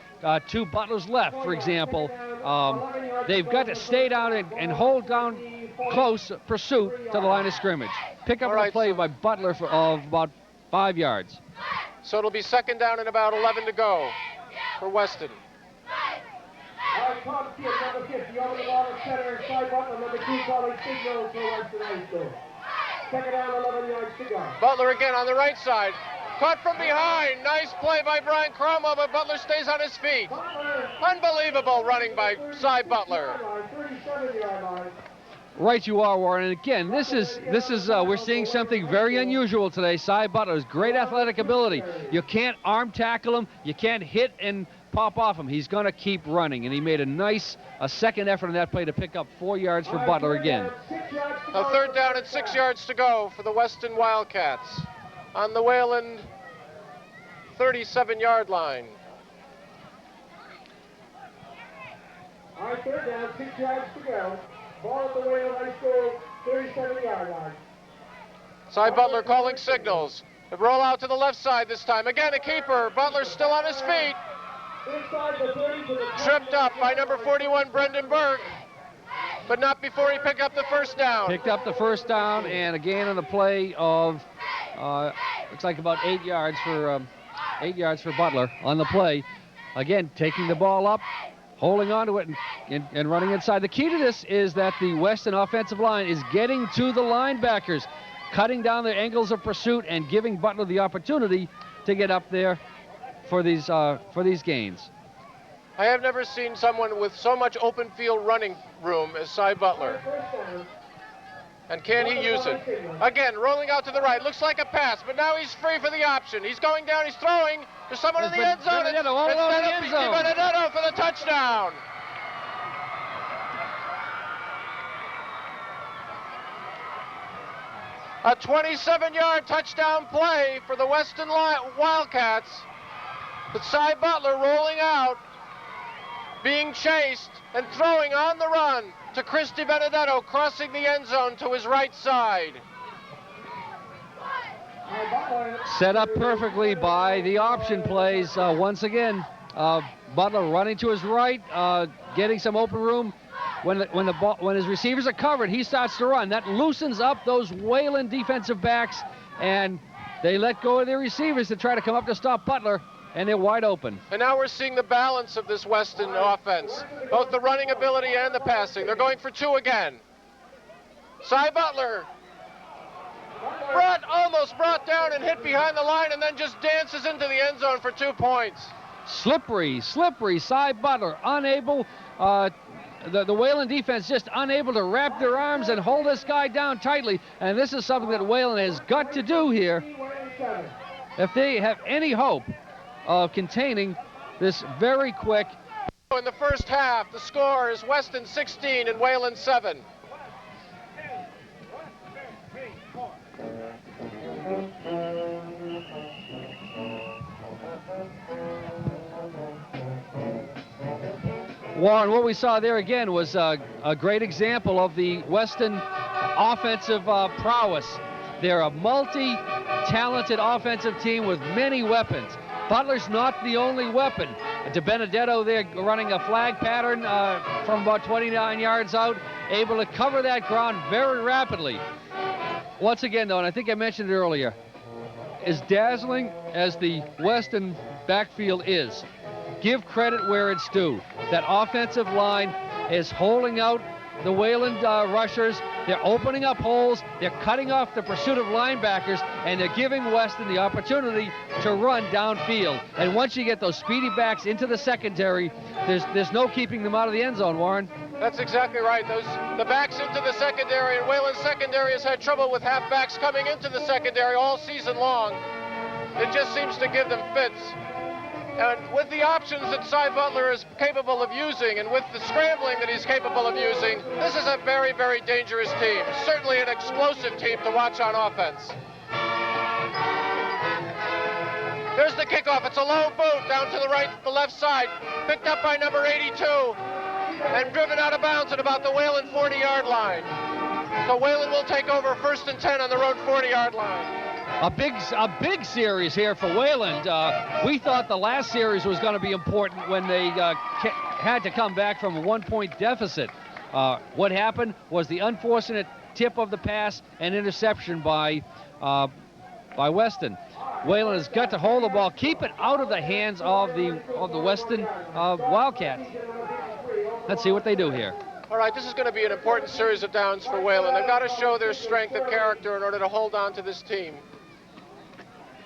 to Butler's left, for example, they've got to stay down and hold down close pursuit to the line of scrimmage. Pick up a play by Butler of about 5 yards. So it'll be 2nd down and about 11 to go for Weston. Tom Kidd, number 50, over the ball at center, Cy Butler, number 2, calling signals for Weston High School. 2nd down, 11 yards to go. Butler again on the right side. Caught from behind. Nice play by Brian Cromwell, but Butler stays on his feet. Unbelievable running by Cy Butler. 37-yard line. Right you are, Warren. And again, this is we're seeing something very unusual today. Cy Butler's great athletic ability. You can't arm tackle him. You can't hit and pop off him. He's going to keep running, and he made a second effort on that play to pick up 4 yards for Butler again. A 3rd down and 6 yards to go for the Weston Wildcats on the Wayland 37-yard line. All right, 3rd down, 6 yards to go. Ball at the Wayland High School 37-yard line. Cy Butler calling signals. A roll out to the left side this time. Again, a keeper. Butler still on his feet. Inside the 30 to the Tripped up by number 41, Brendan Burke. But not before he picked up the 1st down. Picked up the 1st down, and again on the play of, looks like about 8 yards for 8 yards for Butler on the play. Again, taking the ball up, holding on to it and running inside. The key to this is that the Weston offensive line is getting to the linebackers, cutting down their angles of pursuit and giving Butler the opportunity to get up there for these gains. I have never seen someone with so much open field running room as Cy Butler. And can he use it? Again, rolling out to the right. Looks like a pass, but now he's free for the option. He's going down, he's throwing. There's someone in the end zone. It's Benedetto for the touchdown. A 27-yard touchdown play for the Weston Wildcats. But Cy Butler rolling out, being chased and throwing on the run to Chris DeBenedetto, crossing the end zone to his right side. Set up perfectly by the option plays. Once again, Butler running to his right, getting some open room. When his receivers are covered, he starts to run. That loosens up those Wayland defensive backs, and they let go of their receivers to try to come up to stop Butler. and they're wide open. And now we're seeing the balance of this Weston offense, both the running ability and the passing. They're going for 2 again. Cy Butler almost brought down and hit behind the line, and then just dances into the end zone for 2 points. Slippery Cy Butler, unable, the Wayland defense just unable to wrap their arms and hold this guy down tightly, and this is something that Wayland has got to do here if they have any hope of containing this very quick. In the first half, the score is Weston 16 and Wayland 7. Warren, what we saw there again was a great example of the Weston offensive prowess. They're a multi-talented offensive team with many weapons. Butler's not the only weapon. DiBenedetto there running a flag pattern from about 29 yards out, able to cover that ground very rapidly. Once again, though, and I think I mentioned it earlier, as dazzling as the Weston backfield is, give credit where it's due. That offensive line is holding out the Wayland rushers. They're opening up holes. They're cutting off the pursuit of linebackers, and they're giving Weston the opportunity to run downfield. And once you get those speedy backs into the secondary, there's no keeping them out of the end zone, Warren. That's exactly right. The backs into the secondary, and Wayland's secondary has had trouble with halfbacks coming into the secondary all season long. It just seems to give them fits. And with the options that Cy Butler is capable of using, and with the scrambling that he's capable of using, this is a very, very dangerous team. Certainly an explosive team to watch on offense. There's the kickoff. It's a low boot down to the left side, picked up by number 82, and driven out of bounds at about the Wayland 40-yard line. So Wayland will take over 1st and 10 on the road 40-yard line. A big series here for Wayland. We thought the last series was going to be important when they had to come back from a 1-point deficit. What happened was the unfortunate tip of the pass and interception by Weston. Wayland has got to hold the ball, keep it out of the hands of the Weston Wildcats. Let's see what they do here. All right, this is going to be an important series of downs for Wayland. They've got to show their strength of character in order to hold on to this team.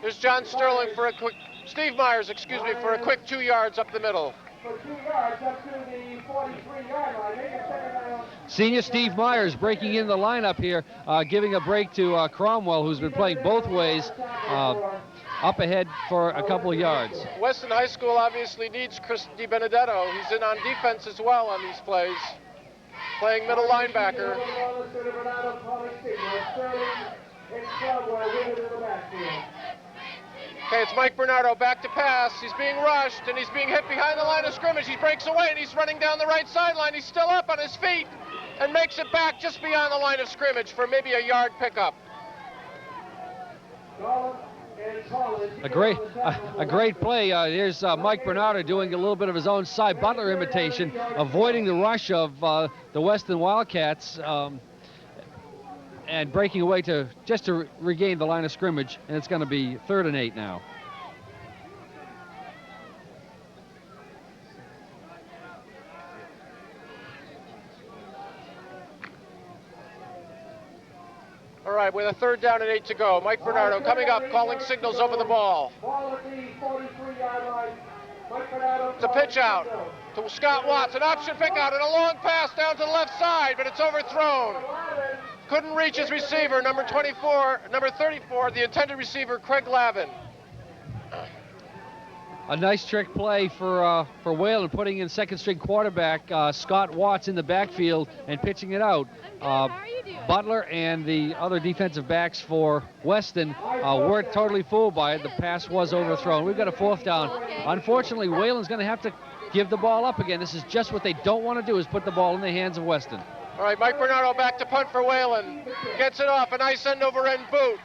There's John Sterling for a quick, Steve Myers, excuse me, for a quick 2 yards up the middle. For 2 yards up to the 43-yard line. Make a second down. Senior Steve Myers breaking in the lineup here, giving a break to Cromwell, who's been playing both ways, up ahead for a couple of yards. Weston High School obviously needs Chris DiBenedetto. He's in on defense as well on these plays, playing middle linebacker. Okay, it's Mike Bernardo back to pass. He's being rushed, and he's being hit behind the line of scrimmage. He breaks away, and he's running down the right sideline. He's still up on his feet and makes it back just beyond the line of scrimmage for maybe a yard pickup. A great play. Here's Mike Bernardo doing a little bit of his own Cy Butler imitation, avoiding the rush of the Weston Wildcats, and breaking away to regain the line of scrimmage, and it's going to be 3rd and 8 now. All right, with a 3rd down and 8 to go. Mike Bernardo coming up, calling signals over the ball. It's a pitch out to Scott Watts, an option pick out, and a long pass down to the left side, but it's overthrown. Couldn't reach his receiver, number 34, the intended receiver, Craig Lavin. A nice trick play for Wayland, putting in 2nd-string quarterback Scott Watts in the backfield and pitching it out. Butler and the other defensive backs for Weston weren't totally fooled by it. The pass was overthrown. We've got a 4th down. Unfortunately, Wayland's going to have to give the ball up again. This is just what they don't want to do, is put the ball in the hands of Weston. All right, Mike Bernardo back to punt for Wayland. Gets it off, a nice end-over-end boot.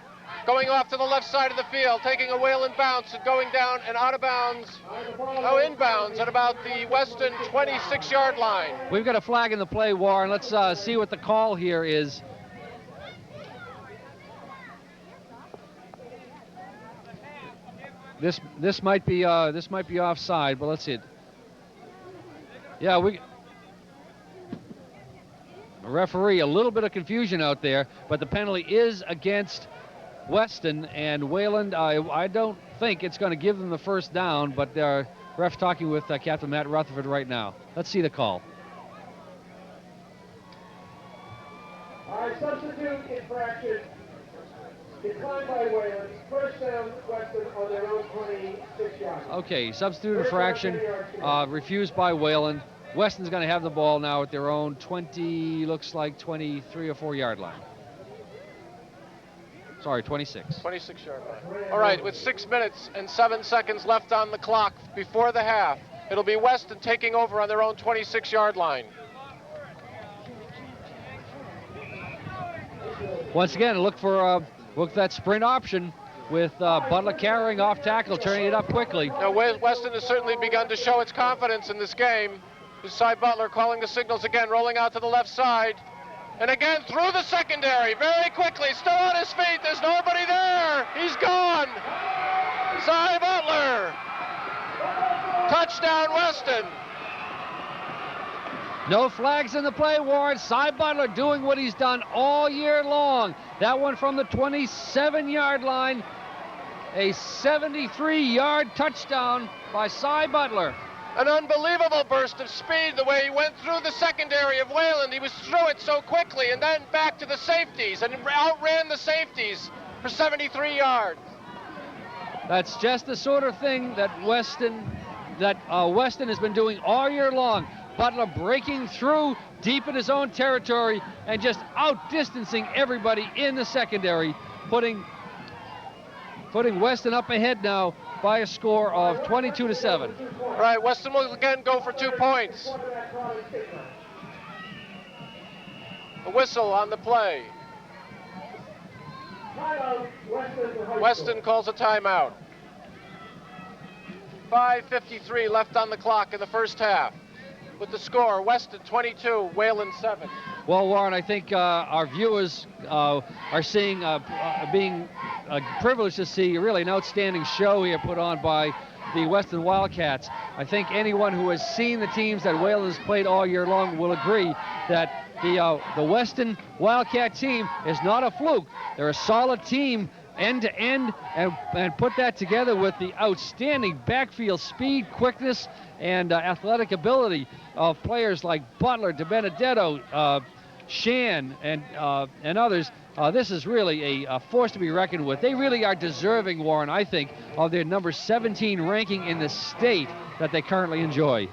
Going off to the left side of the field, taking a Wayland bounce and going down and out of bounds. Oh, inbounds at about the Weston 26-yard line. We've got a flag in the play, Warren. Let's see what the call here is. This might be offside, but let's see it. Yeah, referee, a little bit of confusion out there, but the penalty is against Weston, and Wayland, I don't think it's going to give them the first down, but ref talking with Captain Matt Rutherford right now. Let's see the call. All right, substitute infraction. Declined by Wayland. First down, Weston on their own 26 yards. Okay, substitute infraction refused by Wayland. Weston's going to have the ball now at their own 23 or 4 yard line. Sorry, 26. 26 yard line. All right, with 6 minutes and 7 seconds left on the clock before the half, it'll be Weston taking over on their own 26 yard line. Once again, look for that sprint option with Butler carrying off tackle, turning it up quickly. Now, Weston has certainly begun to show its confidence in this game. This side Butler calling the signals again, rolling out to the left side. And again through the secondary, very quickly, still on his feet. There's nobody there. He's gone. Cy Butler. Touchdown, Weston. No flags in the play, Warren. Cy Butler doing what he's done all year long. That one from the 27-yard line. A 73-yard touchdown by Cy Butler. An unbelievable burst of speed, the way he went through the secondary of Wayland. He was through it so quickly, and then back to the safeties, and outran the safeties for 73 yards. That's just the sort of thing that Weston has been doing all year long. Butler breaking through deep in his own territory and just outdistancing everybody in the secondary, putting Weston up ahead now by a score of 22-7. All right, Weston will again go for 2 points. A whistle on the play. Weston calls a timeout. 5:53 left on the clock in the first half. With the score, Weston 22, Wayland 7. Well, Warren, I think our viewers are seeing, being privileged to see really an outstanding show here put on by the Weston Wildcats. I think anyone who has seen the teams that Wayland has played all year long will agree that the Weston Wildcat team is not a fluke. They're a solid team end to end, and put that together with the outstanding backfield speed, quickness, and athletic ability of players like Butler, DiBenedetto, Shan, and others. This is really a force to be reckoned with. They really are deserving, Warren, I think, of their number 17 ranking in the state that they currently enjoy.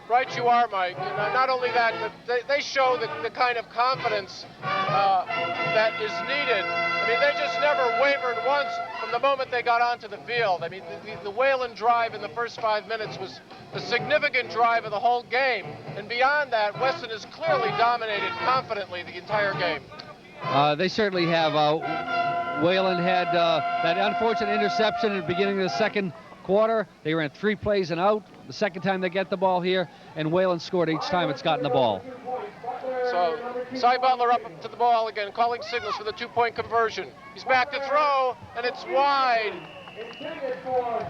Right you are, Mike. And not only that, but they show the kind of confidence that is needed. I mean, they just never wavered once from the moment they got onto the field. I mean, the Wayland drive in the first 5 minutes was a significant drive of the whole game. And beyond that, Weston has clearly dominated confidently the entire game. They certainly have. Wayland had that unfortunate interception at the beginning of the second quarter. They ran 3 plays and out. The second time they get the ball here, and Wayland scored each time it's gotten the ball. So Cy Butler up to the ball again, calling signals for the 2-point conversion. He's back to throw, and it's wide.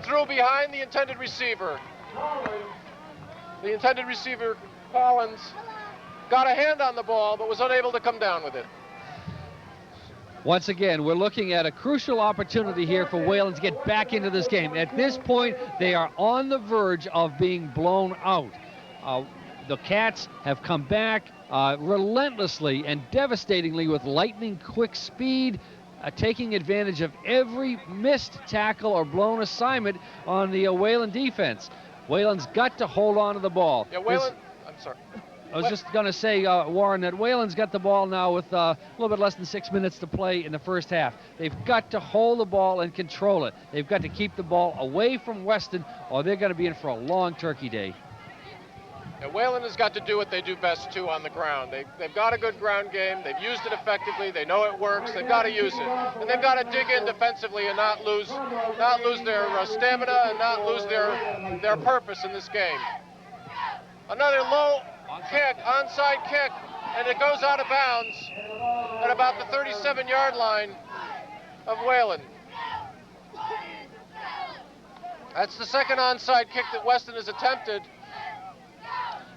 Threw behind the intended receiver. The intended receiver, Collins, got a hand on the ball, but was unable to come down with it. Once again, we're looking at a crucial opportunity here for Wayland to get back into this game. At this point, they are on the verge of being blown out. The Cats have come back relentlessly and devastatingly with lightning-quick speed, taking advantage of every missed tackle or blown assignment on the Wayland defense. Wayland's got to hold on to the ball. Yeah, Wayland, I'm sorry. I was just going to say, Warren, that Wayland's got the ball now with a little bit less than 6 minutes to play in the first half. They've got to hold the ball and control it. They've got to keep the ball away from Weston, or they're going to be in for a long turkey day. And Wayland has got to do what they do best, too, on the ground. They've got a good ground game. They've used it effectively. They know it works. They've got to use it. And they've got to dig in defensively and not lose their stamina and not lose their purpose in this game. Another low kick, onside kick, and it goes out of bounds at about the 37-yard line of Wayland. That's the second onside kick that Weston has attempted.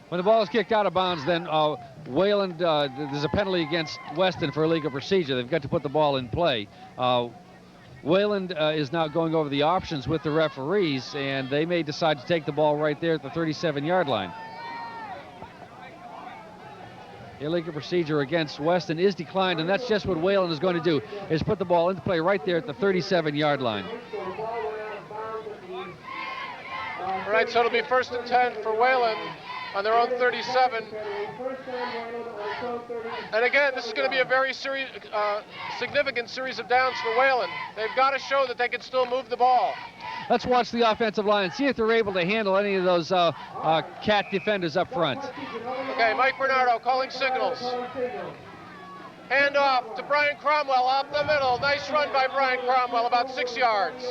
When the ball is kicked out of bounds, then Wayland, there's a penalty against Weston for illegal procedure. They've got to put the ball in play. Wayland is now going over the options with the referees, and they may decide to take the ball right there at the 37-yard line. Illegal procedure against Weston is declined, and that's just what Wayland is going to do, is put the ball into play right there at the 37-yard line. All right, so it'll be 1st and 10 for Wayland on their own 37. And again, this is going to be a very significant series of downs for Wayland. They've got to show that they can still move the ball. Let's watch the offensive line and see if they're able to handle any of those cat defenders up front. Okay, Mike Bernardo calling signals. Hand off to Brian Cromwell up the middle. Nice run by Brian Cromwell, about 6 yards.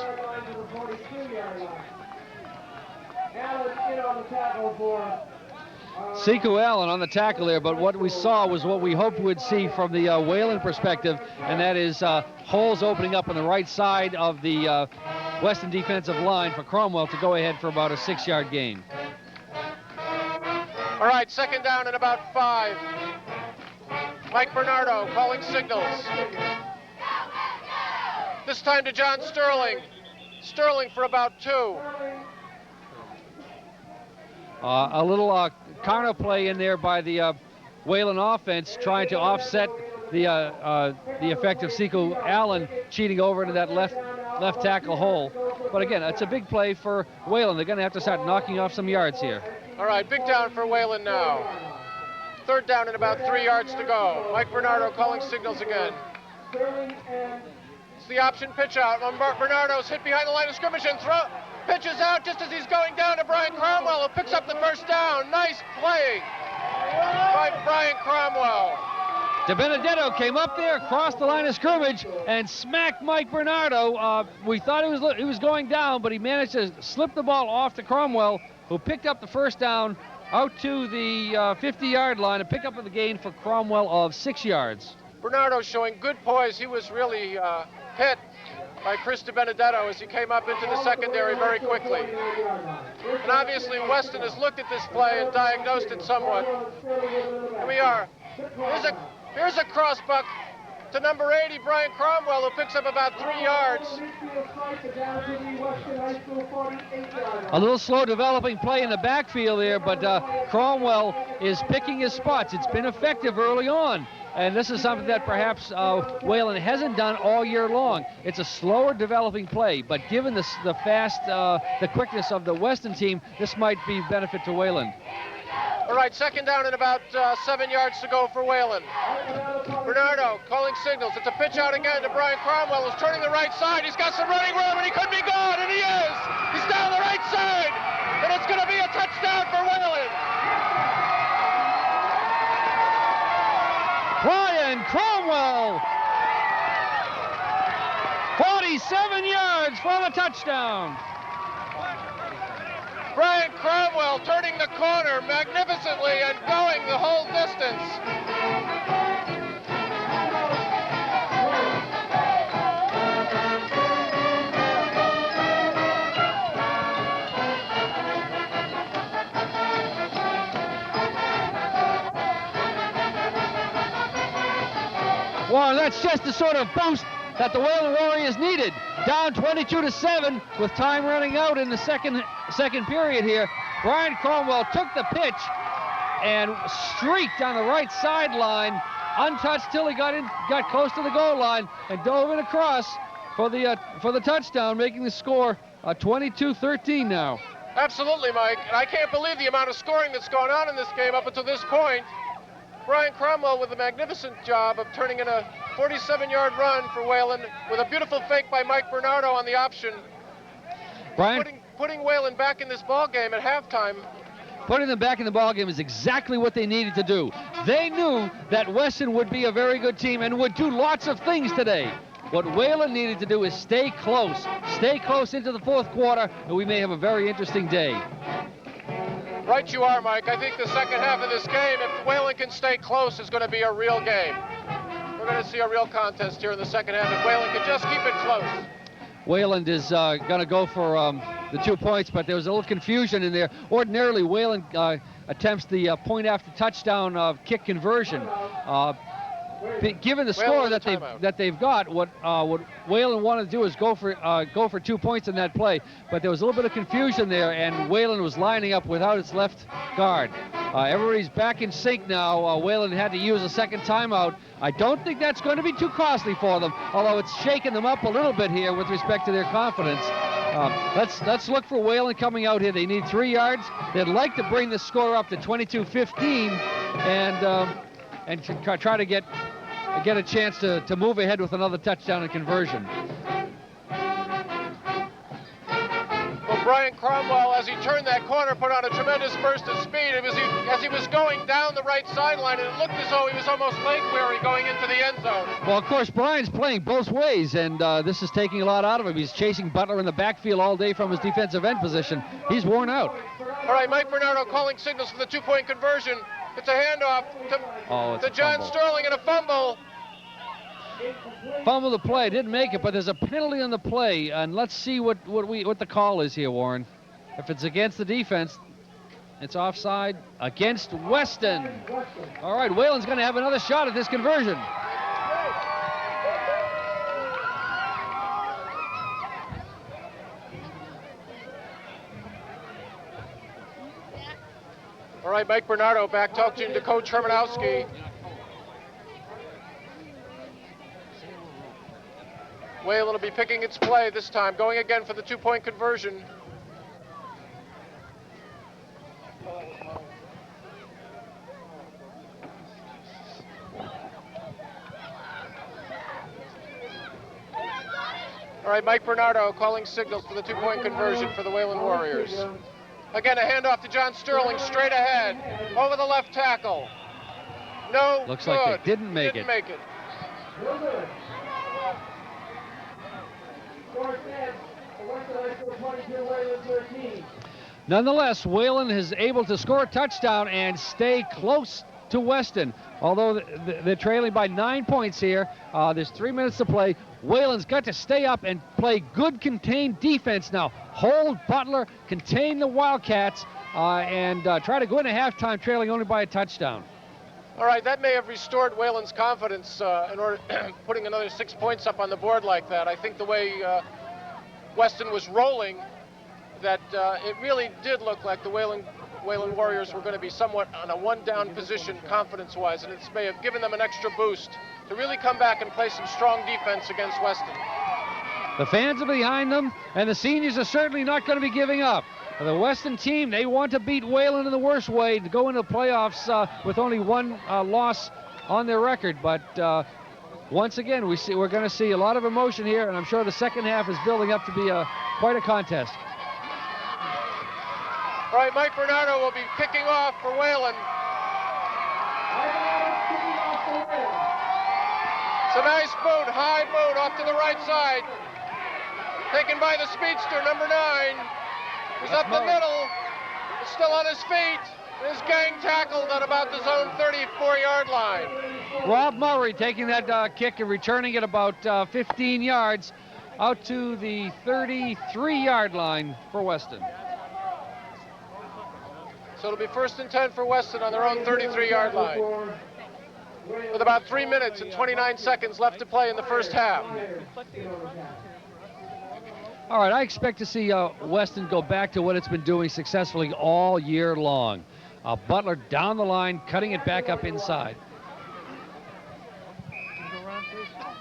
Sekou Allen on the tackle there, but what we saw was what we hoped we'd see from the Wayland perspective, and that is holes opening up on the right side of the Weston defensive line for Cromwell to go ahead for about a 6-yard gain. All right, 2nd down and about 5. Mike Bernardo calling signals. This time to John Sterling. Sterling for about 2. A little counter play in there by the Wayland offense, trying to offset the effect of Sekou Allen cheating over into that left tackle hole. But again, it's a big play for Wayland. They're going to have to start knocking off some yards here. All right, big down for Wayland now. 3rd down and about 3 yards to go. Mike Bernardo calling signals again. It's the option pitch out. Bernardo's hit behind the line of scrimmage and pitches out just as he's going down to Brian Cromwell, who picks up the 1st down. Nice play by Brian Cromwell. DiBenedetto came up there, crossed the line of scrimmage, and smacked Mike Bernardo. We thought he was going down, but he managed to slip the ball off to Cromwell, who picked up the 1st down out to the 50-yard line and pick up the gain for Cromwell of 6 yards. Bernardo showing good poise. He was really hit by Chris DiBenedetto as he came up into the secondary very quickly. And obviously Weston has looked at this play and diagnosed it somewhat. Here we are. Here's a crossbuck to number 80, Brian Cromwell, who picks up about 3 yards. A little slow developing play in the backfield there, but Cromwell is picking his spots. It's been effective early on. And this is something that perhaps Wayland hasn't done all year long. It's a slower developing play, but given the quickness of the Weston team, this might be benefit to Wayland. All right, 2nd down and about 7 yards to go for Wayland. Bernardo calling signals. It's a pitch out again to Brian Cromwell, who's turning the right side. He's got some running room, and he could be gone, and he is. He's down the right side, and it's going to be a touchdown for Wayland. Brian Cromwell, 47 yards for the touchdown. Brian Cromwell turning the corner magnificently and going the whole distance. Well, that's just the sort of boost that the Wayland Warriors needed. Down 22-7 with time running out in the second period here. Brian Cromwell took the pitch and streaked down the right sideline, untouched till he got close to the goal line and dove in across for the touchdown, making the score 22-13 now. Absolutely, Mike. And I can't believe the amount of scoring that's gone on in this game up until this point. Brian Cromwell with a magnificent job of turning in a 47-yard run for Wayland with a beautiful fake by Mike Bernardo on the option. Putting Wayland back in this ball game at halftime. Putting them back in the ball game is exactly what they needed to do. They knew that Weston would be a very good team and would do lots of things today. What Wayland needed to do is stay close into the 4th quarter, and we may have a very interesting day. Right you are, Mike. I think the second half of this game, if Wayland can stay close, is going to be a real game. We're going to see a real contest here in the second half if Wayland can just keep it close. Wayland is going to go for the 2 points, but there was a little confusion in there. Ordinarily, Wayland attempts the point after touchdown kick conversion. Given the score that they've got, what Wayland wanted to do is go for 2 points in that play, but there was a little bit of confusion there, and Wayland was lining up without its left guard. Everybody's back in sync now. Wayland had to use a second timeout. I don't think that's going to be too costly for them, although it's shaking them up a little bit here with respect to their confidence. Let's look for Wayland coming out here. They need 3 yards. They'd like to bring the score up to 22-15 and try to get a chance to move ahead with another touchdown and conversion. Well, Brian Cromwell, as he turned that corner, put on a tremendous burst of speed. It was as he was going down the right sideline, and it looked as though he was almost leg-weary going into the end zone. Well, of course, Brian's playing both ways, and this is taking a lot out of him. He's chasing Butler in the backfield all day from his defensive end position. He's worn out. All right, Mike Bernardo calling signals for the 2-point conversion. It's a handoff to John Sterling and a fumble. Fumble the play, didn't make it, but there's a penalty on the play, and let's see what the call is here, Warren. If it's against the defense, it's offside against Weston. All right, Wayland's going to have another shot at this conversion. All right, Mike Bernardo back talking to Coach Hermanowski. Wayland will be picking its play this time, going again for the 2-point conversion. All right, Mike Bernardo calling signals for the 2-point conversion for the Wayland Warriors. Again, a handoff to John Sterling, straight ahead, over the left tackle. No Looks good. like they didn't make it. Nonetheless, Wayland is able to score a touchdown and stay close to Weston. Although they're trailing by 9 points here, there's 3 minutes to play. Wayland's got to stay up and play good contained defense now. Hold Butler, contain the Wildcats, and try to go into halftime trailing only by a touchdown. All right, that may have restored Wayland's confidence in order putting another 6 points up on the board like that. I think the way Weston was rolling, that it really did look like the Wayland Warriors were going to be somewhat on a one-down position confidence-wise, and it may have given them an extra boost to really come back and play some strong defense against Weston. The fans are behind them, and the seniors are certainly not going to be giving up. The Weston team, they want to beat Wayland in the worst way to go into the playoffs with only 1 loss on their record. But once again, we're going to see a lot of emotion here, and I'm sure the second half is building up to be quite a contest. All right, Mike Bernardo will be kicking off for Wayland. It's a nice boot, high boot off to the right side. Taken by the speedster, number 9. He's up the middle, he's still on his feet. His gang tackled at about the zone 34-yard line. Rob Murray taking that kick and returning it about 15 yards out to the 33-yard line for Weston. So it'll be 1st and 10 for Weston on their own 33-yard line, with about 3 minutes and 29 seconds left to play in the first half. All right, I expect to see Weston go back to what it's been doing successfully all year long. Butler down the line, cutting it back up inside.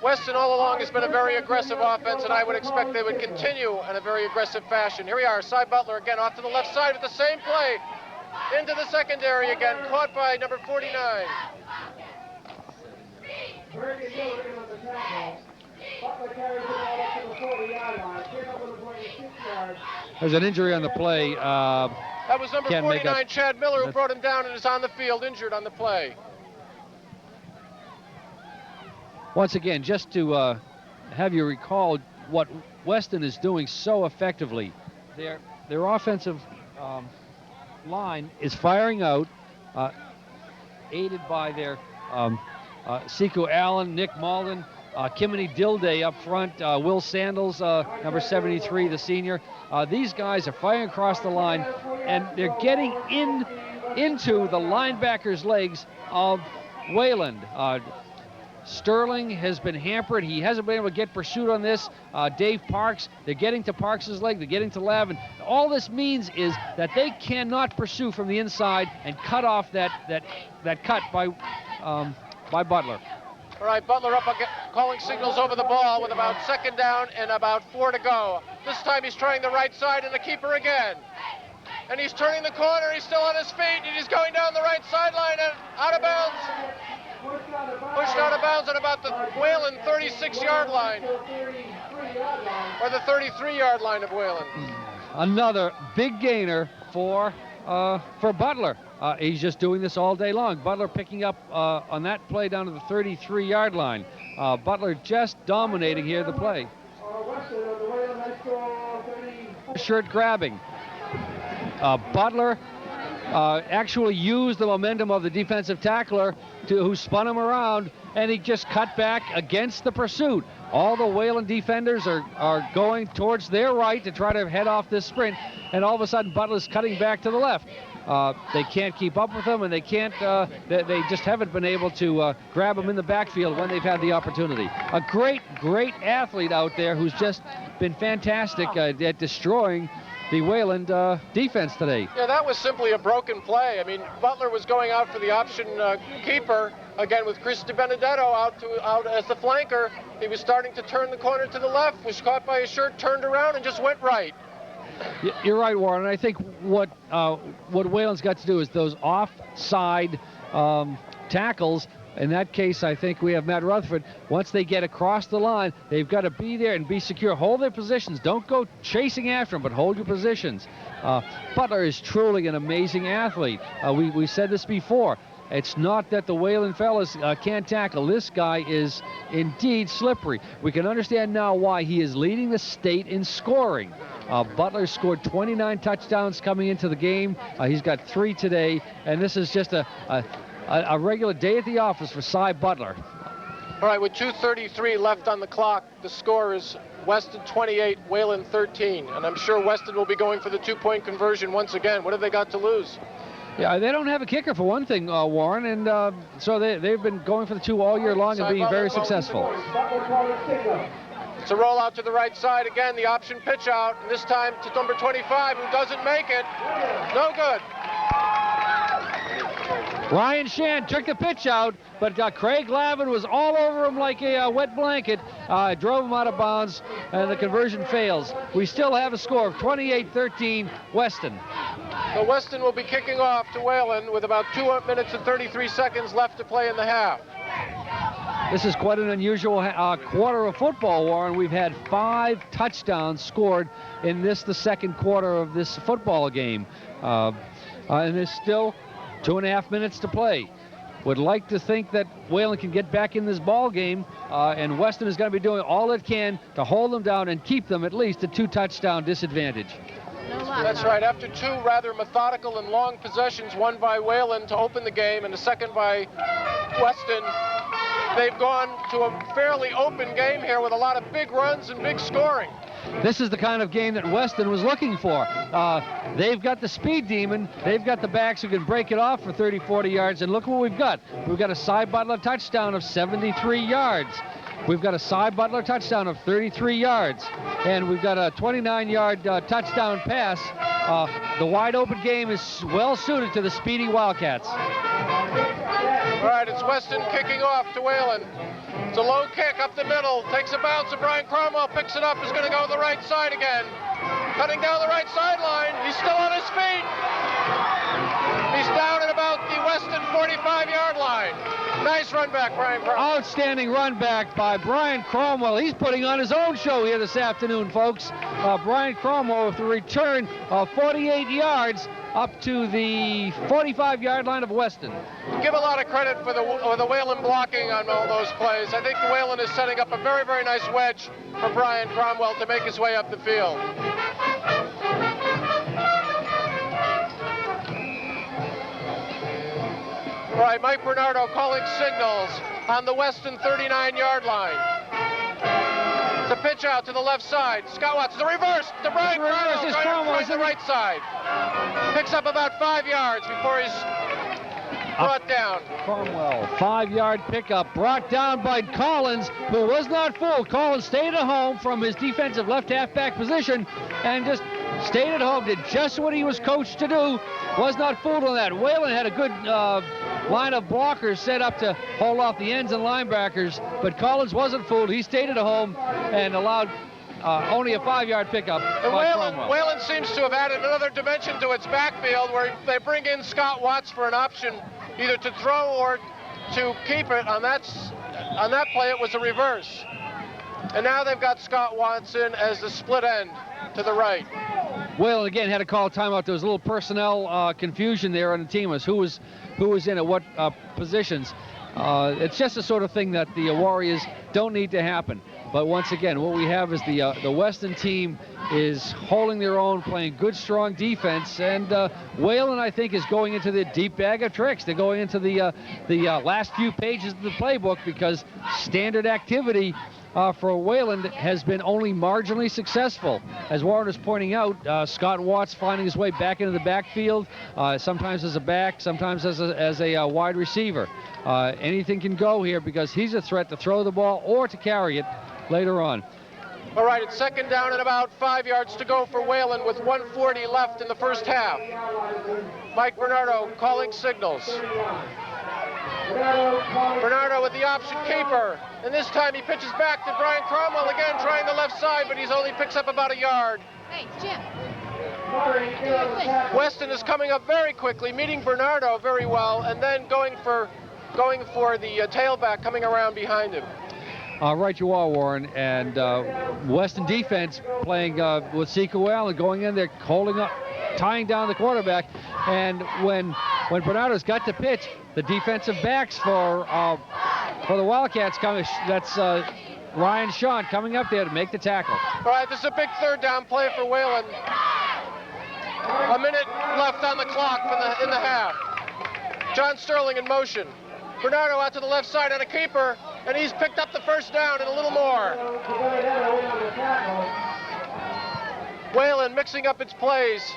Weston all along has been a very aggressive offense, and I would expect they would continue in a very aggressive fashion. Here we are, Cy Butler again off to the left side with the same play. Into the secondary again, caught by number 49. There's an injury on the play. That was number 49, Chad Miller, who brought him down and is on the field, injured on the play. Once again, just to have you recall what Weston is doing so effectively. Their offensive line is firing out, aided by their Sekou Allen, Nick Malden, Kimini Dilday up front, Will Sandals, number 73, the senior. These guys are firing across the line, and they're getting into the linebacker's legs of Wayland. Sterling has been hampered. He hasn't been able to get pursuit on this. Dave Parks, they're getting to Parks' leg, they're getting to Lavin. All this means is that they cannot pursue from the inside and cut off that cut by Butler. All right, Butler up again, calling signals over the ball with about 2nd down and about 4 to go. This time he's trying the right side and the keeper again. And he's turning the corner, he's still on his feet, and he's going down the right sideline and out of bounds. Pushed out of bounds at about the Wayland 36-yard line. Or the 33-yard line of Wayland. Another big gainer for Butler. He's just doing this all day long. Butler picking up on that play down to the 33-yard line. Butler just dominating here the play. Shirt grabbing. Butler actually used the momentum of the defensive tackler who spun him around, and he just cut back against the pursuit. All the Wayland defenders are going towards their right to try to head off this sprint, and all of a sudden Butler's cutting back to the left. They can't keep up with them, and they can't. They just haven't been able to grab them in the backfield when they've had the opportunity. A great athlete out there who's just been fantastic at destroying the Wayland defense today. Yeah, that was simply a broken play. I mean, Butler was going out for the option keeper, again with Chris DiBenedetto out as the flanker. He was starting to turn the corner to the left, was caught by his shirt, turned around, and just went right. You're right, Warren. I think what Wayland's got to do is those offside tackles. In that case, I think we have Matt Rutherford. Once they get across the line, they've got to be there and be secure. Hold their positions. Don't go chasing after them, but hold your positions. Butler is truly an amazing athlete. We said this before. It's not that the Wayland fellas can't tackle. This guy is indeed slippery. We can understand now why he is leading the state in scoring. Butler scored 29 touchdowns coming into the game. He's got 3 today, and this is just a regular day at the office for Cy Butler. All right, with 2:33 left on the clock, the score is Weston 28, Wayland 13. And I'm sure Weston will be going for the 2-point conversion once again. What have they got to lose? Yeah, they don't have a kicker for one thing, Warren, and so they've been going for the 2 all year long and being very successful. It's a rollout to the right side again, the option pitch out, and this time to number 25, who doesn't make it. No good. Ryan Shan took the pitch out, but Craig Lavin was all over him like a wet blanket, drove him out of bounds, and the conversion fails. We still have a score of 28-13, Weston. So Weston will be kicking off to Wayland with about 2 minutes and 33 seconds left to play in the half. This is quite an unusual quarter of football, Warren. We've had 5 touchdowns scored in the second quarter of this football game. And there's still 2.5 minutes to play. Would like to think that Wayland can get back in this ball game, and Weston is going to be doing all it can to hold them down and keep them at least a 2-touchdown disadvantage. That's right. After 2 rather methodical and long possessions, one by Wayland to open the game and the second by Weston, they've gone to a fairly open game here with a lot of big runs and big scoring. This is the kind of game that Weston was looking for. They've got the speed demon. They've got the backs who can break it off for 30, 40 yards. And look what we've got. We've got a Cy Butler touchdown of 73 yards. We've got a Cy Butler touchdown of 33 yards. And we've got a 29-yard touchdown pass. The wide open game is well suited to the speedy Wildcats. All right, it's Weston kicking off to Wayland. It's a low kick up the middle, takes a bounce, and Brian Cromwell picks it up, is going to go to the right side again. Cutting down the right sideline, he's still on his feet. He's down at about the Weston 45-yard line. Nice run back, Brian Cromwell. Outstanding run back by Brian Cromwell. He's putting on his own show here this afternoon, folks. Brian Cromwell with a return of 48 yards up to the 45-yard line of Weston. Give a lot of credit for the Wayland blocking on all those plays. I think the Wayland is setting up a very, very nice wedge for Brian Cromwell to make his way up the field. All right, Mike Bernardo calling signals on the Weston 39-yard line. pitch out to the left side. Scott Watson, the reverse to Brian Cromwell, trying to the right side. Picks up about 5 yards before he's brought down. Cromwell, 5-yard pickup, brought down by Collins, who was not fooled. Collins stayed at home from his defensive left halfback position and just stayed at home, did just what he was coached to do, was not fooled on that. Wayland had a good line of blockers set up to hold off the ends and linebackers, but Collins wasn't fooled. He stayed at home and allowed only a 5-yard pickup by Cromwell. Wayland seems to have added another dimension to its backfield where they bring in Scott Watts for an option either to throw or to keep it. On that play, it was a reverse. And now they've got Scott Watson as the split end to the right. Wayland again had to call a timeout. There was a little personnel confusion there on the team as who was in at what positions. It's just the sort of thing that the Warriors don't need to happen. But once again, what we have is the Weston team is holding their own, playing good, strong defense, and Wayland, I think, is going into the deep bag of tricks. They're going into the last few pages of the playbook because standard activity for Wayland has been only marginally successful. As Warren is pointing out, Scott Watts finding his way back into the backfield, sometimes as a back, sometimes as a wide receiver. Anything can go here because he's a threat to throw the ball or to carry it later on. All right, it's second down and about 5 yards to go for Wayland with 1:40 left in the first half. Mike Bernardo calling signals. Bernardo with the option keeper, and this time he pitches back to Brian Cromwell again, trying the left side, but he's only picks up about a yard. Hey, Jim. Weston is coming up very quickly, meeting Bernardo very well, and then going for the tailback coming around behind him. Right you are, Warren, and Weston defense playing with Sekou Allen going in there, holding up, tying down the quarterback, and when Bernardo's got to pitch, the defensive backs for the Wildcats coming, that's Ryan Sean coming up there to make the tackle. All right, this is a big third down play for Wayland. A minute left on the clock in the half. John Sterling in motion. Bernardo out to the left side on a keeper, and he's picked up the first down and a little more. Wayland mixing up its plays.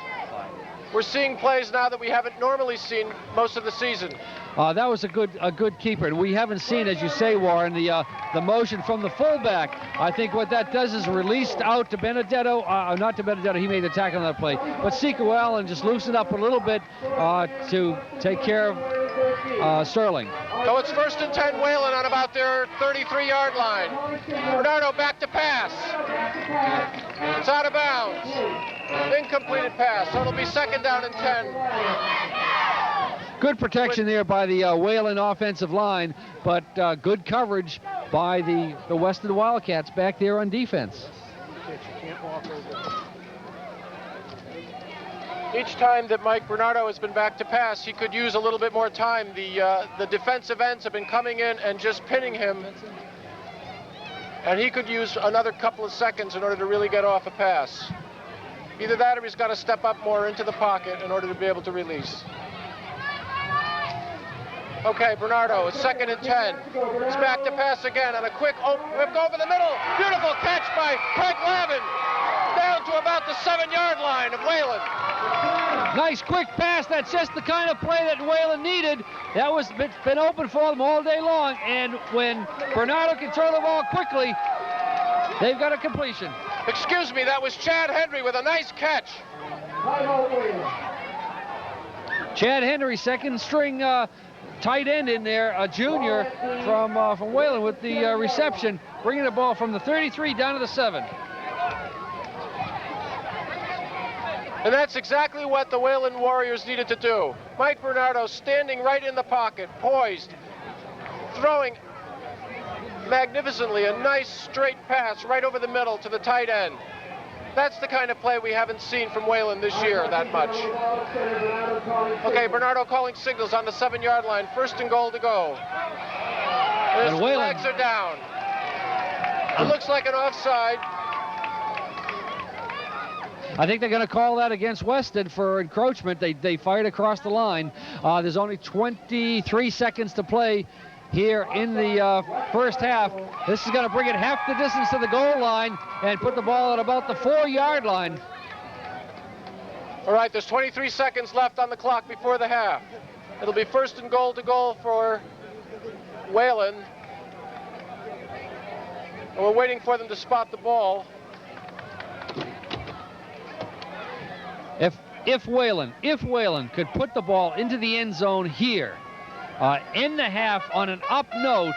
We're seeing plays now that we haven't normally seen most of the season. That was a good keeper, and we haven't seen, as you say, Warren, the motion from the fullback. I think what that does is released out to Benedetto, not to Benedetto, he made the tackle on that play, but Sekou Allen just loosened up a little bit to take care of Sterling. So it's 1st and 10 Wayland on about their 33-yard line. Bernardo back to pass. It's out of bounds. Incompleted pass, so it'll be 2nd down and 10. Good protection there by the Wayland offensive line, but good coverage by the Weston Wildcats back there on defense. Each time that Mike Bernardo has been back to pass, he could use a little bit more time. The defensive ends have been coming in and just pinning him, and he could use another couple of seconds in order to really get off a pass. Either that or he's got to step up more into the pocket in order to be able to release. Okay, Bernardo, it's 2nd and 10. It's back to pass again on a quick whip over the middle. Beautiful catch by Craig Lavin. Down to about the 7-yard line of Wayland. Nice quick pass. That's just the kind of play that Wayland needed. That was been open for them all day long. And when Bernardo can throw the ball quickly, they've got a completion. Excuse me, that was Chad Henry with a nice catch. Chad Henry, second string tight end in there, a junior from Wayland with the reception, bringing the ball from the 33 down to the 7. And that's exactly what the Wayland Warriors needed to do. Mike Bernardo standing right in the pocket, poised, throwing magnificently a nice straight pass right over the middle to the tight end. That's the kind of play we haven't seen from Wayland this year that much. Okay, Bernardo calling signals on the 7-yard line. 1st and goal to go. His legs are down. It looks like an offside. I think they're going to call that against Weston for encroachment. They fired across the line. There's only 23 seconds to play here in the first half. This is going to bring it half the distance to the goal line and put the ball at about the 4-yard line. All right, there's 23 seconds left on the clock before the half. It'll be first and goal to goal for Wayland. And we're waiting for them to spot the ball. If Wayland could put the ball into the end zone here, in the half on an up note,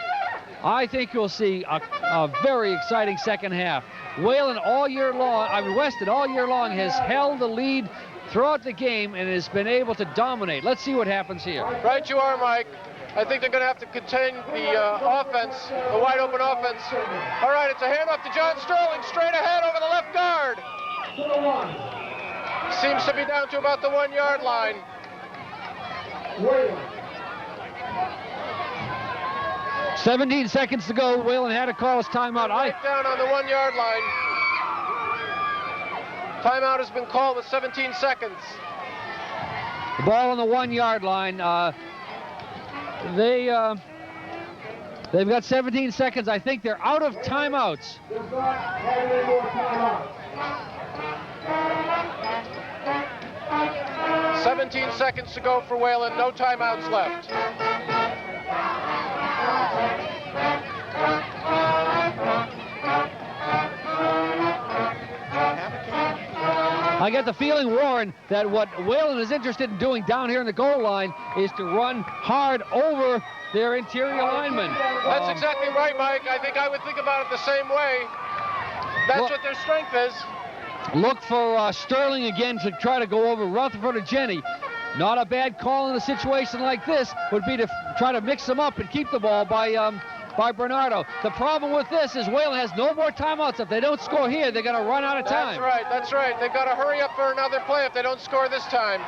I think you'll see a very exciting second half. Weston all year long has held the lead throughout the game and has been able to dominate. Let's see what happens here. Right you are, Mike. I think they're going to have to contain the offense, the wide open offense. All right, it's a handoff to John Sterling, straight ahead over the left guard. Seems to be down to about the 1-yard line. 17 seconds to go. Wayland had to call his timeout. Right down on the 1-yard line. Timeout has been called with 17 seconds. The ball on the 1-yard line. They've got 17 seconds. I think they're out of timeouts. 17 seconds to go for Wayland. No timeouts left. I get the feeling, Warren, that what Wayland is interested in doing down here in the goal line is to run hard over their interior linemen. That's exactly right, Mike. I think I would think about it the same way. That's what their strength is. Look for Sterling again to try to go over Rutherford or Jenny. Not a bad call in a situation like this would be to try to mix them up and keep the ball by Bernardo. The problem with this is Wayland has no more timeouts. If they don't score here, they're going to run out of time. That's right. They've got to hurry up for another play if they don't score this time.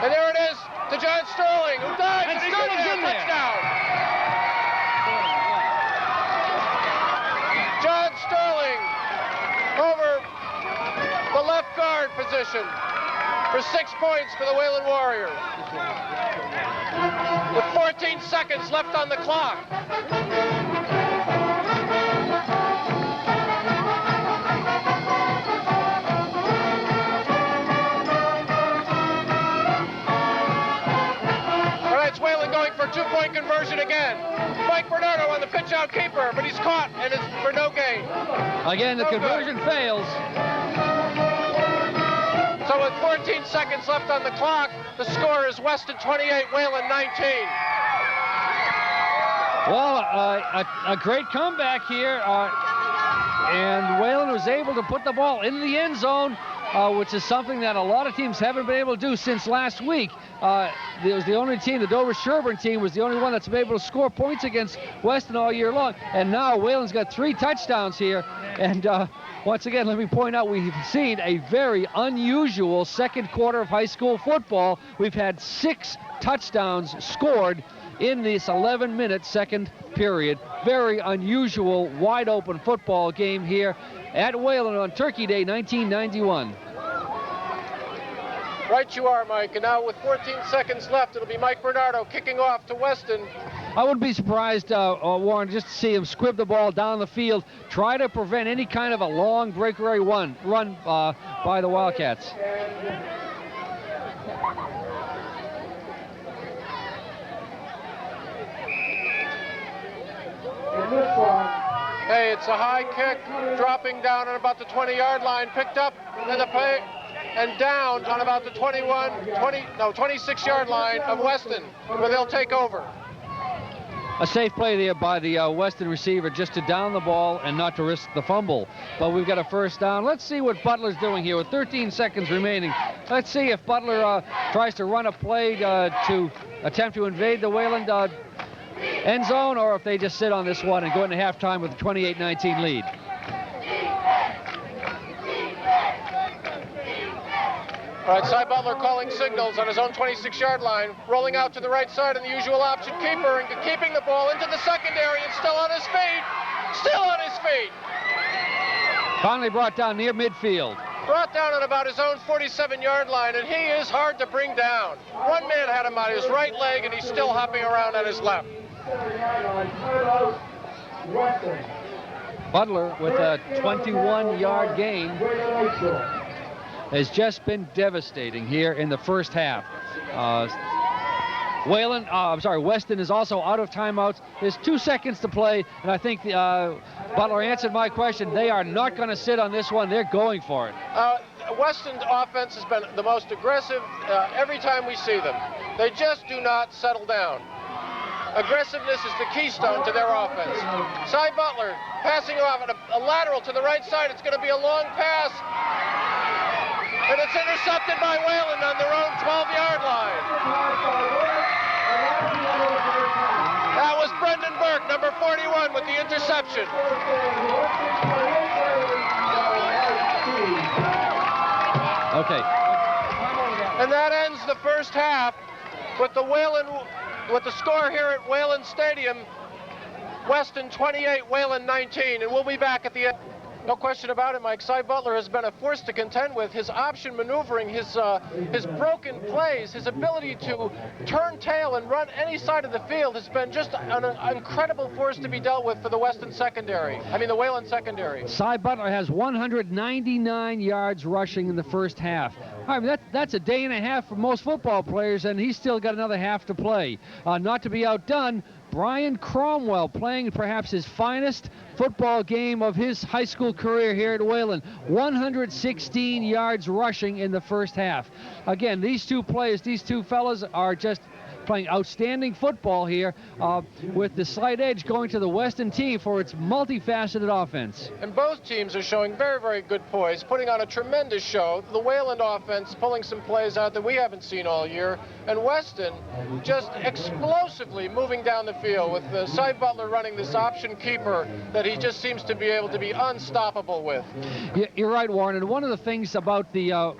And there it is to John Sterling, who dives, and he's in there. Touchdown. John Sterling over the left guard position for 6 points for the Wayland Warriors. With 14 seconds left on the clock. All right, it's Wayland going for a 2-point conversion again. Mike Bernardo on the pitch-out keeper, but he's caught, and it's for no gain. Again, the conversion fails. So with 14 seconds left on the clock, the score is Weston 28, Wayland 19. Well, a great comeback here, and Wayland was able to put the ball in the end zone, which is something that a lot of teams haven't been able to do since last week. It was the only team, the Dover-Sherburne team, was the only one that's been able to score points against Weston all year long. And now Wayland's got 3 touchdowns here, and once again, let me point out, we've seen a very unusual second quarter of high school football. We've had 6 touchdowns scored in this 11-minute second period. Very unusual, wide-open football game here at Wayland on Turkey Day 1991. Right you are, Mike. And now with 14 seconds left, it'll be Mike Bernardo kicking off to Weston. I wouldn't be surprised, Warren, just to see him squib the ball down the field, try to prevent any kind of a long breakaway run by the Wildcats. Hey, it's a high kick, dropping down on about the 20-yard line, picked up in the play, and down on about the 26-yard line of Weston, where they'll take over. A safe play there by the Weston receiver just to down the ball and not to risk the fumble. But we've got a first down. Let's see what Butler's doing here with 13 seconds remaining. Let's see if Butler tries to run a play to attempt to invade the Wayland end zone, or if they just sit on this one and go into halftime with a 28-19 lead. All right, Cy Butler calling signals on his own 26-yard line, rolling out to the right side in the usual option keeper and keeping the ball into the secondary and still on his feet. Still on his feet. Finally brought down near midfield. Brought down on about his own 47-yard line, and he is hard to bring down. One man had him on his right leg, and he's still hopping around on his left. 7-yard line. Timeout, Weston. Butler with a 21-yard gain Wayland High School. has just been devastating here in the first half. Weston is also out of timeouts. There's 2 seconds to play, and I think Butler answered my question. They are not going to sit on this one. They're going for it. Weston's offense has been the most aggressive every time we see them. They just do not settle down. Aggressiveness is the keystone to their offense. Cy Butler passing off a lateral to the right side. It's going to be a long pass. And it's intercepted by Wayland on their own 12-yard line. That was Brendan Burke, number 41, with the interception. Okay. And that ends the first half with the score here at Wayland Stadium. Weston 28, Wayland 19, and we'll be back at the end. No question about it, Mike. Cy Butler has been a force to contend with. His option maneuvering, his broken plays, his ability to turn tail and run any side of the field has been just an incredible force to be dealt with for the Weston secondary. I mean, the Wayland secondary. Cy Butler has 199 yards rushing in the first half. I mean, that's a day and a half for most football players, and he's still got another half to play. Not to be outdone, Brian Cromwell playing perhaps his finest football game of his high school career here at Wayland. 116 yards rushing in the first half. Again, these two fellas are just playing outstanding football here, with the slight edge going to the Weston team for its multifaceted offense. And both teams are showing very, very good poise, putting on a tremendous show. The Wayland offense pulling some plays out that we haven't seen all year, and Weston just explosively moving down the field with Cy Butler running this option keeper that he just seems to be able to be unstoppable with. You're right, Warren, and one of the things about the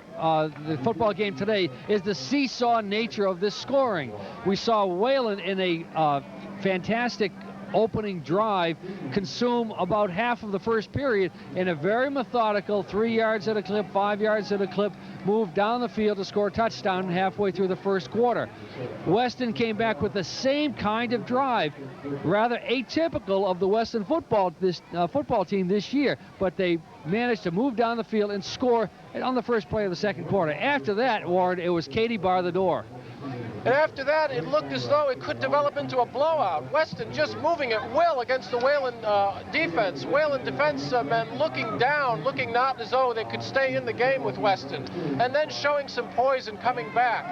football game today is the seesaw nature of this scoring. We saw Wayland in a fantastic opening drive consume about half of the first period in a very methodical 3 yards at a clip, 5 yards at a clip, move down the field to score a touchdown halfway through the first quarter. Weston came back with the same kind of drive, rather atypical of the Weston football team this year, but they managed to move down the field and score on the first play of the second quarter. After that, Warren, it was Katie bar the door. And after that, it looked as though it could develop into a blowout. Weston just moving at will against the Wayland defense. Wayland defense men looking down, looking not as though they could stay in the game with Weston, and then showing some poise and coming back.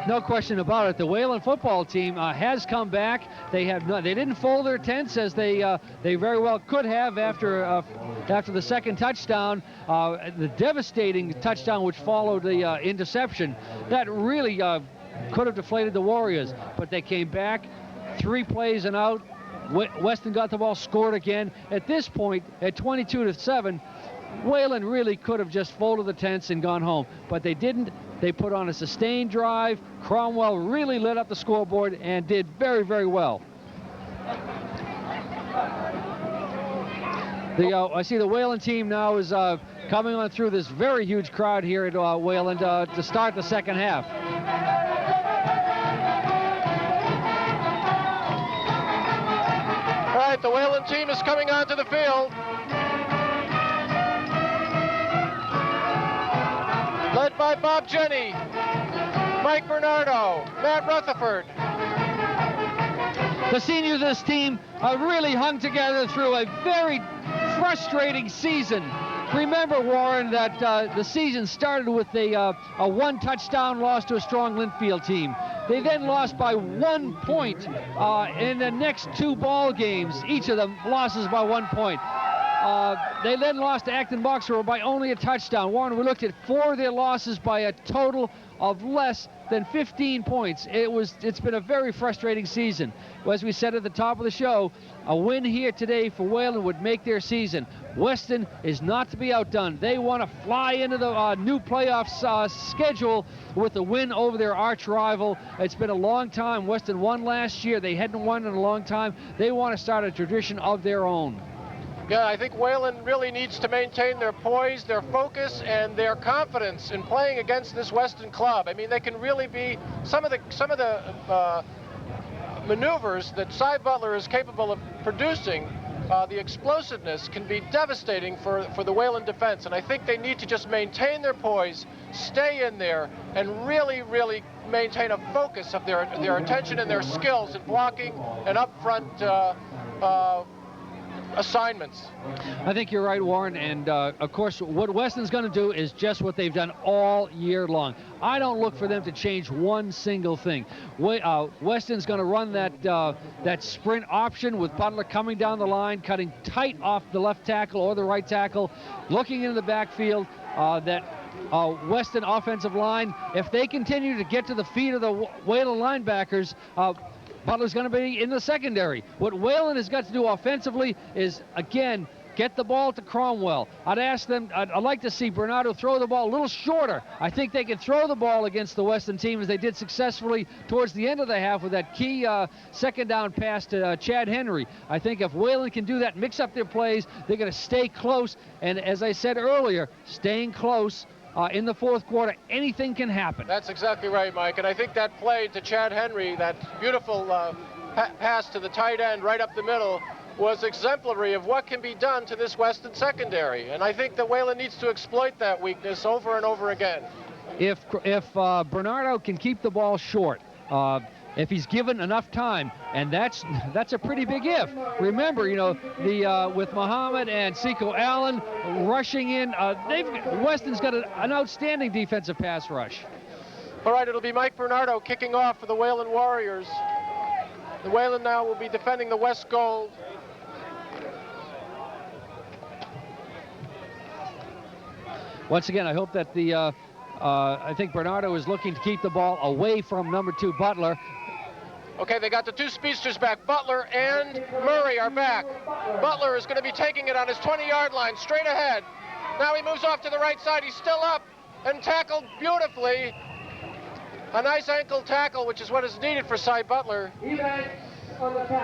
No question about it. The Wayland football team has come back. They didn't fold their tents as they very well could have after the second touchdown, the devastating touchdown which followed the interception. That really could have deflated the Warriors, but they came back, 3 plays and out. Weston got the ball, scored again. At this point, at 22-7, Wayland really could have just folded the tents and gone home, but they didn't. They put on a sustained drive. Cromwell really lit up the scoreboard and did very, very well. I see the Wayland team now is coming on through this very huge crowd here at Wayland to start the second half. All right, the Wayland team is coming onto the field. Led by Bob Jenny, Mike Bernardo, Matt Rutherford. The seniors of this team really hung together through a very frustrating season. Remember, Warren, that the season started with a 1-touchdown loss to a strong Linfield team. They then lost by 1 point in the next 2 ball games, each of them losses by 1 point. They then lost to Acton Boxborough by only a touchdown. Warren, we looked at 4 of their losses by a total of less than 15 points. It's been a very frustrating season. As we said at the top of the show, a win here today for Wayland would make their season. Weston is not to be outdone. They want to fly into the new playoff schedule with a win over their arch rival. It's been a long time. Weston won last year. They hadn't won in a long time. They want to start a tradition of their own. Yeah, I think Wayland really needs to maintain their poise, their focus, and their confidence in playing against this Weston club. I mean, they can really be some of the maneuvers that Cy Butler is capable of producing, the explosiveness can be devastating for the Wayland defense. And I think they need to just maintain their poise, stay in there, and really, really maintain a focus of their attention and their skills in blocking and up front assignments. I think you're right, Warren, and of course what Weston's going to do is just what they've done all year long. I don't look for them to change one single thing. Weston's going to run that sprint option with Butler coming down the line, cutting tight off the left tackle or the right tackle, looking into the backfield. That Weston offensive line, if they continue to get to the feet of the Wayland linebackers, Butler's going to be in the secondary. What Wayland has got to do offensively is, again, get the ball to Cromwell. I'd like to see Bernardo throw the ball a little shorter. I think they can throw the ball against the Weston team as they did successfully towards the end of the half with that key second down pass to Chad Henry. I think if Wayland can do that, mix up their plays, they're going to stay close. And as I said earlier, staying close in the fourth quarter, anything can happen. That's exactly right, Mike. And I think that play to Chad Henry, that beautiful pass to the tight end right up the middle, was exemplary of what can be done to this Weston secondary. And I think that Wayland needs to exploit that weakness over and over again. If Bernardo can keep the ball short, if he's given enough time, and that's a pretty big if. Remember, you know, with Muhammad and Seiko Allen rushing in, Weston's got an outstanding defensive pass rush. All right, it'll be Mike Bernardo kicking off for the Wayland Warriors. The Wayland now will be defending the West Gold. Once again, I hope that I think Bernardo is looking to keep the ball away from number 2 Butler. Okay, they got the 2 speedsters back. Butler and Murray are back. Butler is going to be taking it on his 20-yard line, straight ahead. Now he moves off to the right side. He's still up and tackled beautifully. A nice ankle tackle, which is what is needed for Cy Butler.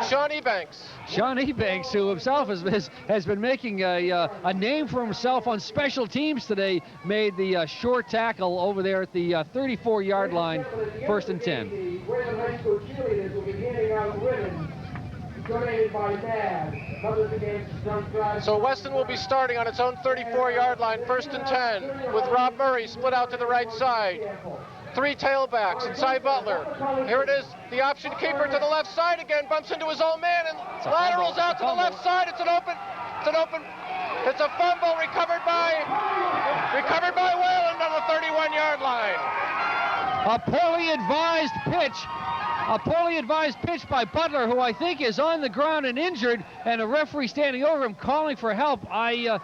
Sean Ebanks. Sean Ebanks, who himself has been making a name for himself on special teams today, made the short tackle over there at the 34-yard line, 1st and 10. So Weston will be starting on its own 34-yard line, 1st and 10, with Rob Murray split out to the right side. 3 tailbacks and Cy Butler. Here it is, the option keeper to the left side again, bumps into his own man and laterals out to the left side. It's a fumble recovered by Wayland on the 31-yard line. A poorly advised pitch by Butler, who I think is on the ground and injured, and a referee standing over him calling for help. I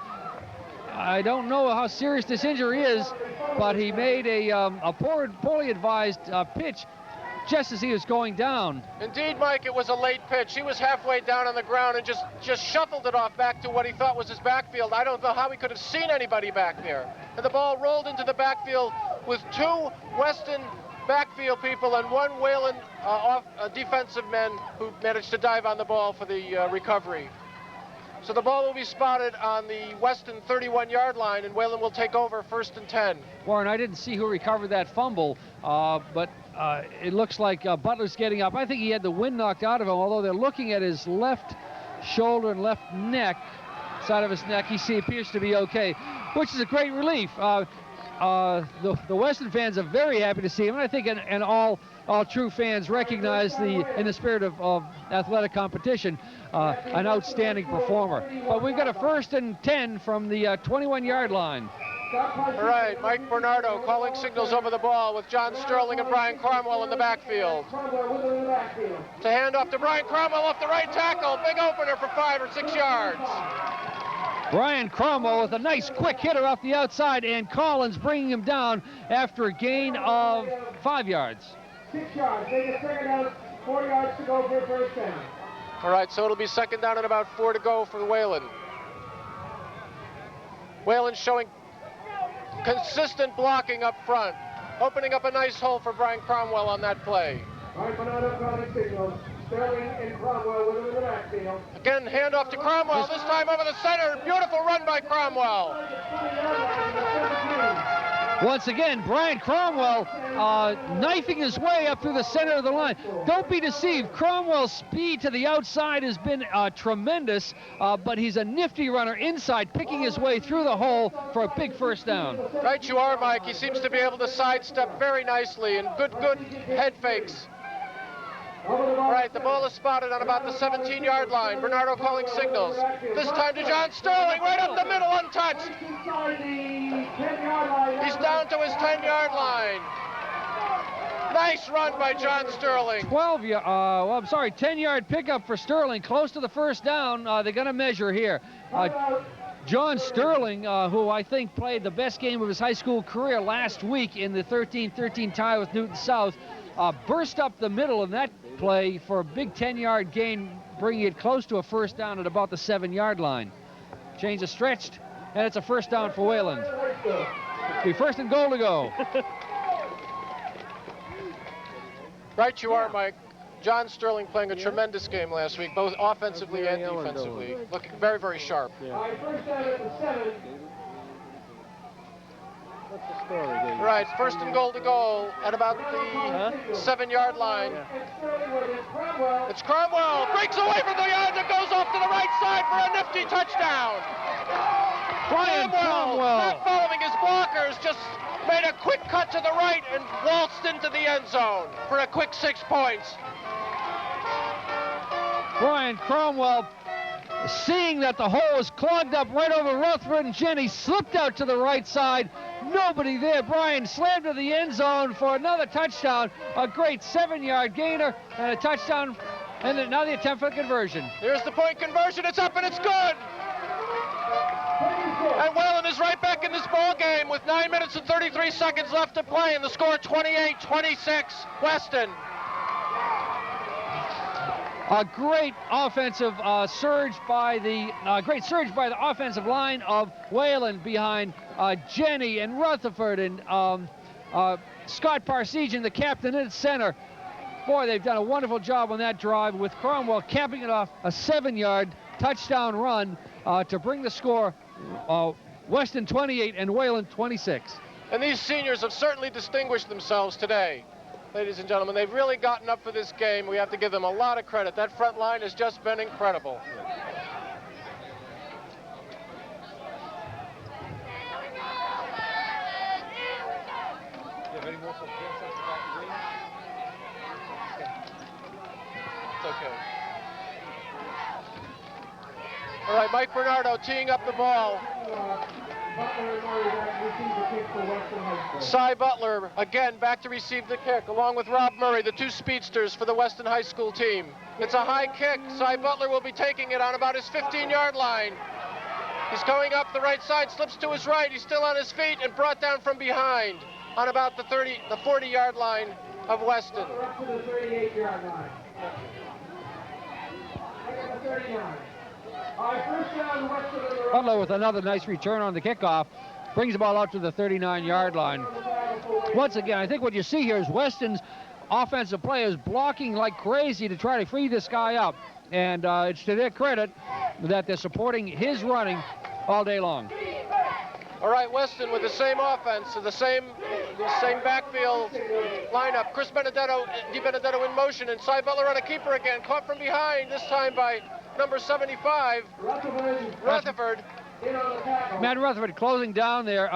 don't know how serious this injury is, but he made a poorly advised pitch just as he was going down. Indeed, Mike, it was a late pitch. He was halfway down on the ground and just shuffled it off back to what he thought was his backfield. I don't know how he could have seen anybody back there. And the ball rolled into the backfield with 2 Weston backfield people and 1 Wayland defensive men who managed to dive on the ball for the recovery. So the ball will be spotted on the Weston 31-yard line, and Wayland will take over 1st and 10. Warren, I didn't see who recovered that fumble, but it looks like Butler's getting up. I think he had the wind knocked out of him, although they're looking at his left shoulder and left neck, side of his neck. He appears to be okay, which is a great relief. The Weston fans are very happy to see him, and I think and all true fans recognize in the spirit of athletic competition, an outstanding performer. But we've got a 1st and 10 from the 21-yard line. All right, Mike Bernardo calling signals over the ball with John Sterling and Brian Cromwell in the backfield. To hand off to Brian Cromwell off the right tackle. Big opener for 5 or 6 yards. Brian Cromwell with a nice quick hitter off the outside, and Collins bringing him down after a gain of 5 yards. 6 yards. Take a second down, 4 yards to go for a 1st down. All right, so it'll be 2nd down and about 4 to go for Wayland. Wayland showing consistent blocking up front, opening up a nice hole for Brian Cromwell on that play. All right, Bernardo calling signals. Sterling and Cromwell with him in the backfield. Again, handoff to Cromwell, this time over the center. Beautiful run by Cromwell. Once again, Brian Cromwell knifing his way up through the center of the line. Don't be deceived. Cromwell's speed to the outside has been tremendous, but he's a nifty runner inside, picking his way through the hole for a big first down. Right you are, Mike. He seems to be able to sidestep very nicely and good head fakes. All right, the ball is spotted on about the 17-yard line. Bernardo calling signals. This time to John Sterling, right up the middle, untouched. He's down to his 10-yard line. Nice run by John Sterling. 10-yard pickup for Sterling, close to the first down. They're going to measure here. John Sterling, who I think played the best game of his high school career last week in the 13-13 tie with Newton South, burst up the middle in that play for a big 10-yard gain, bringing it close to a first down at about the 7-yard line. Change is stretched, and it's a first down for Wayland. Be first and goal to go. Right you are, Mike. John Sterling playing a tremendous game last week, both offensively and defensively. Looking very, very sharp. What's the story there? Right, first and goal to go at about the 7-yard line. It's Cromwell, breaks away from the yards and goes off to the right side for a nifty touchdown. Brian Cromwell, not following his blockers, just made a quick cut to the right and waltzed into the end zone for a quick 6 points. Brian Cromwell, seeing that the hole was clogged up right over Rutherford and Jenny, slipped out to the right side. Nobody there. Brian slammed to the end zone for another touchdown. A great 7-yard gainer and a touchdown. And then now the attempt for the conversion. Here's the point conversion. It's up and it's good. And Wayland is right back in this ball game with 9 minutes and 33 seconds left to play, and the score 28-26 Weston. A great offensive surge by the offensive line of Wayland behind Jenny and Rutherford and Scott Parsegian, the captain at center. Boy, they've done a wonderful job on that drive with Cromwell capping it off, a 7-yard touchdown run to bring the score Weston 28 and Wayland 26. And these seniors have certainly distinguished themselves today. Ladies and gentlemen, they've really gotten up for this game. We have to give them a lot of credit. That front line has just been incredible. It's okay. All right, Mike Bernardo teeing up the ball. Cy Butler, again, back to receive the kick, along with Rob Murray, the two speedsters for the Weston High School team. It's a high kick. Cy Butler will be taking it on about his 15-yard line. He's going up the right side, slips to his right. He's still on his feet and brought down from behind on about the 40-yard line of Weston. Up to the 38-yard line. I got the 39. All right, first down, Weston on the right. Butler with another nice return on the kickoff. Brings the ball out to the 39-yard line. Once again, I think what you see here is Weston's offensive players blocking like crazy to try to free this guy up. And it's to their credit that they're supporting his running all day long. All right, Weston with the same offense, the same backfield lineup. Chris Benedetto, DiBenedetto in motion, and Cy Butler on a keeper again, caught from behind, this time by number 75, Rutherford. Matt Rutherford closing down there.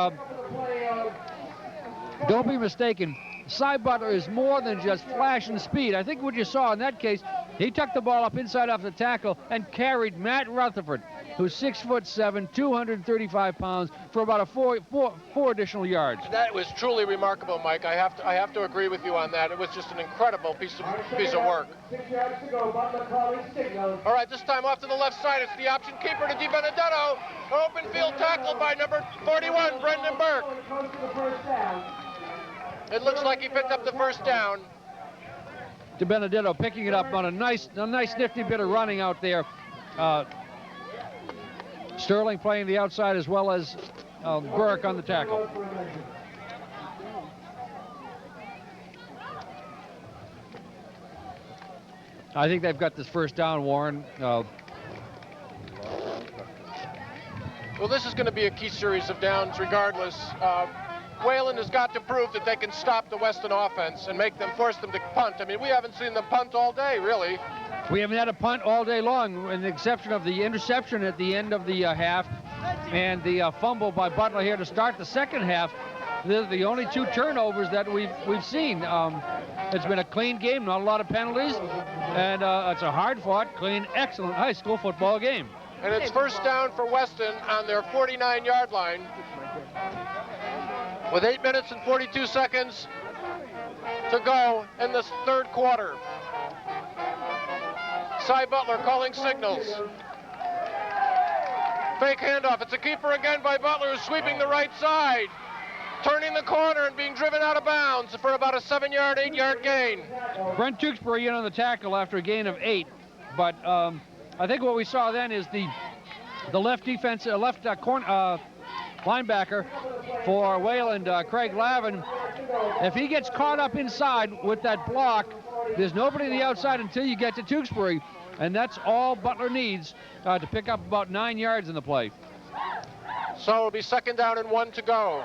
Don't be mistaken. Cy Butler is more than just flash and speed. I think what you saw in that case, he tucked the ball up inside off the tackle and carried Matt Rutherford, who's 6'7", 235 pounds, for about a four additional yards. That was truly remarkable, Mike. I have to agree with you on that. It was just an incredible piece of work. 6 yards to go. Butler calling signals. All right, this time off to the left side. It's the option keeper to DiBenedetto. Open field tackle by number 41, Brendan Burke. Comes to the first down. It looks like he picked up the first down. DiBenedetto picking it up on a nice nifty bit of running out there. Sterling playing the outside as well as Burke on the tackle. I think they've got this first down, Warren. Well, this is going to be a key series of downs regardless. Wayland has got to prove that they can stop the Weston offense and force them to punt. I mean, we haven't seen them punt all day, really. We haven't had a punt all day long, with the exception of the interception at the end of the half and the fumble by Butler here to start the second half. They're the only two turnovers that we've seen. It's been a clean game, not a lot of penalties, and it's a hard-fought, clean, excellent high school football game. And it's first down for Weston on their 49-yard line with 8 minutes and 42 seconds to go in this third quarter. Cy Butler calling signals. Fake handoff. It's a keeper again by Butler, who's sweeping the right side, turning the corner and being driven out of bounds for about a 7-yard, 8-yard gain. Brent Tewksbury in on the tackle after a gain of 8, but I think what we saw then is the left defense, linebacker for Wayland, Craig Lavin. If he gets caught up inside with that block, there's nobody on the outside until you get to Tewksbury, and that's all Butler needs to pick up about 9 yards in the play. So it'll be second down and 1 to go.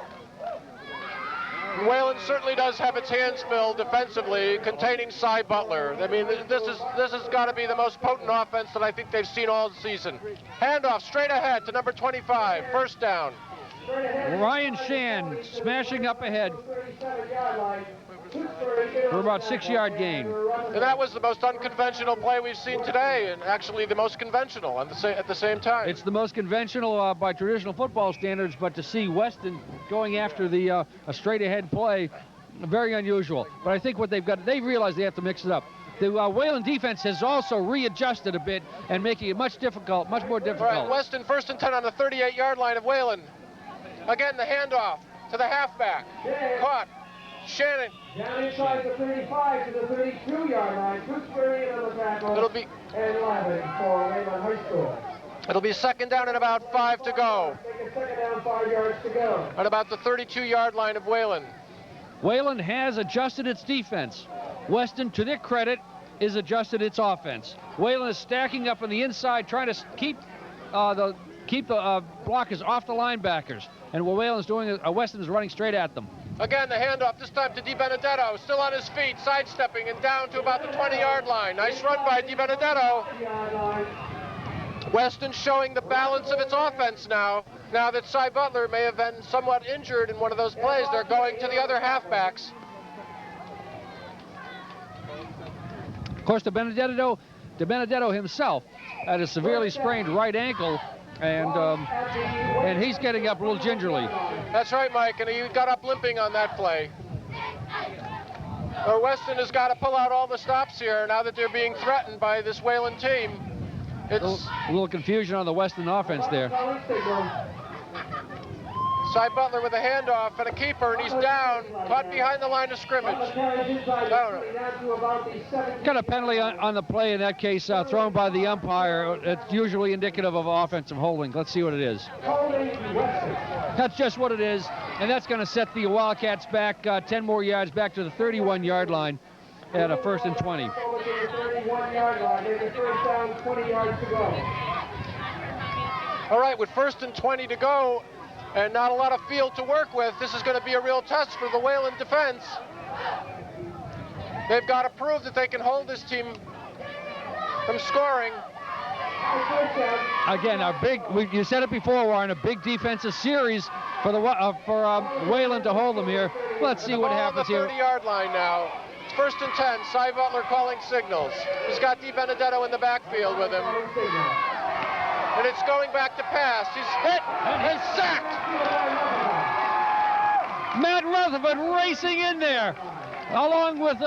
Wayland certainly does have its hands filled defensively, containing Cy Butler. I mean, this has got to be the most potent offense that I think they've seen all season. Handoff straight ahead to number 25, first down. Ryan Shan smashing up ahead for about 6-yard gain. And that was the most unconventional play we've seen today, and actually the most conventional at the same time. It's the most conventional by traditional football standards, but to see Weston going after a straight-ahead play, very unusual. But I think what they realize they have to mix it up. The Wayland defense has also readjusted a bit and making it much more difficult. All right, Weston first and 10 on the 38-yard line of Wayland. Again, the handoff to the halfback. Caught. Shannon. Down inside the 35 to the 32-yard line. Tewksbury on the tackle. It'll be and 11 for Wayland High School. It'll be second down and about 5 to go. Second down, 5 yards to go. At about the 32-yard line of Wayland. Wayland has adjusted its defense. Weston, to their credit, has adjusted its offense. Wayland is stacking up on the inside, trying to keep the blockers off the linebackers. And what Wayland's doing is Weston is running straight at them. Again, the handoff, this time to DiBenedetto, still on his feet, sidestepping and down to about the 20-yard line. Nice run by DiBenedetto. Weston showing the balance of its offense now. Now that Cy Butler may have been somewhat injured in one of those plays, they're going to the other halfbacks. Of course, DiBenedetto himself had a severely sprained right ankle, and he's getting up a little gingerly. That's right, Mike, and he got up limping on that play. Weston has got to pull out all the stops here now that they're being threatened by this Wayland team. It's a little confusion on the Weston offense there. Cy Butler with a handoff and a keeper, and he's down, caught behind the line of scrimmage. Got a penalty on the play in that case, thrown by the umpire. It's usually indicative of offensive holding. Let's see what it is. That's just what it is, and that's going to set the Wildcats back 10 more yards back to the 31-yard line at a first and 20. All right, with first and 20 to go, and not a lot of field to work with, this is going to be a real test for the Wayland defense. They've got to prove that they can hold this team from scoring. Again, you said it before, we're on a big defensive series for Wayland to hold them here. Let's see what happens here. On the 30-yard line now. It's first and 10. Cy Butler calling signals. He's got DiBenedetto in the backfield with him. And it's going back to pass. He's hit and sacked. Matt Rutherford racing in there, along with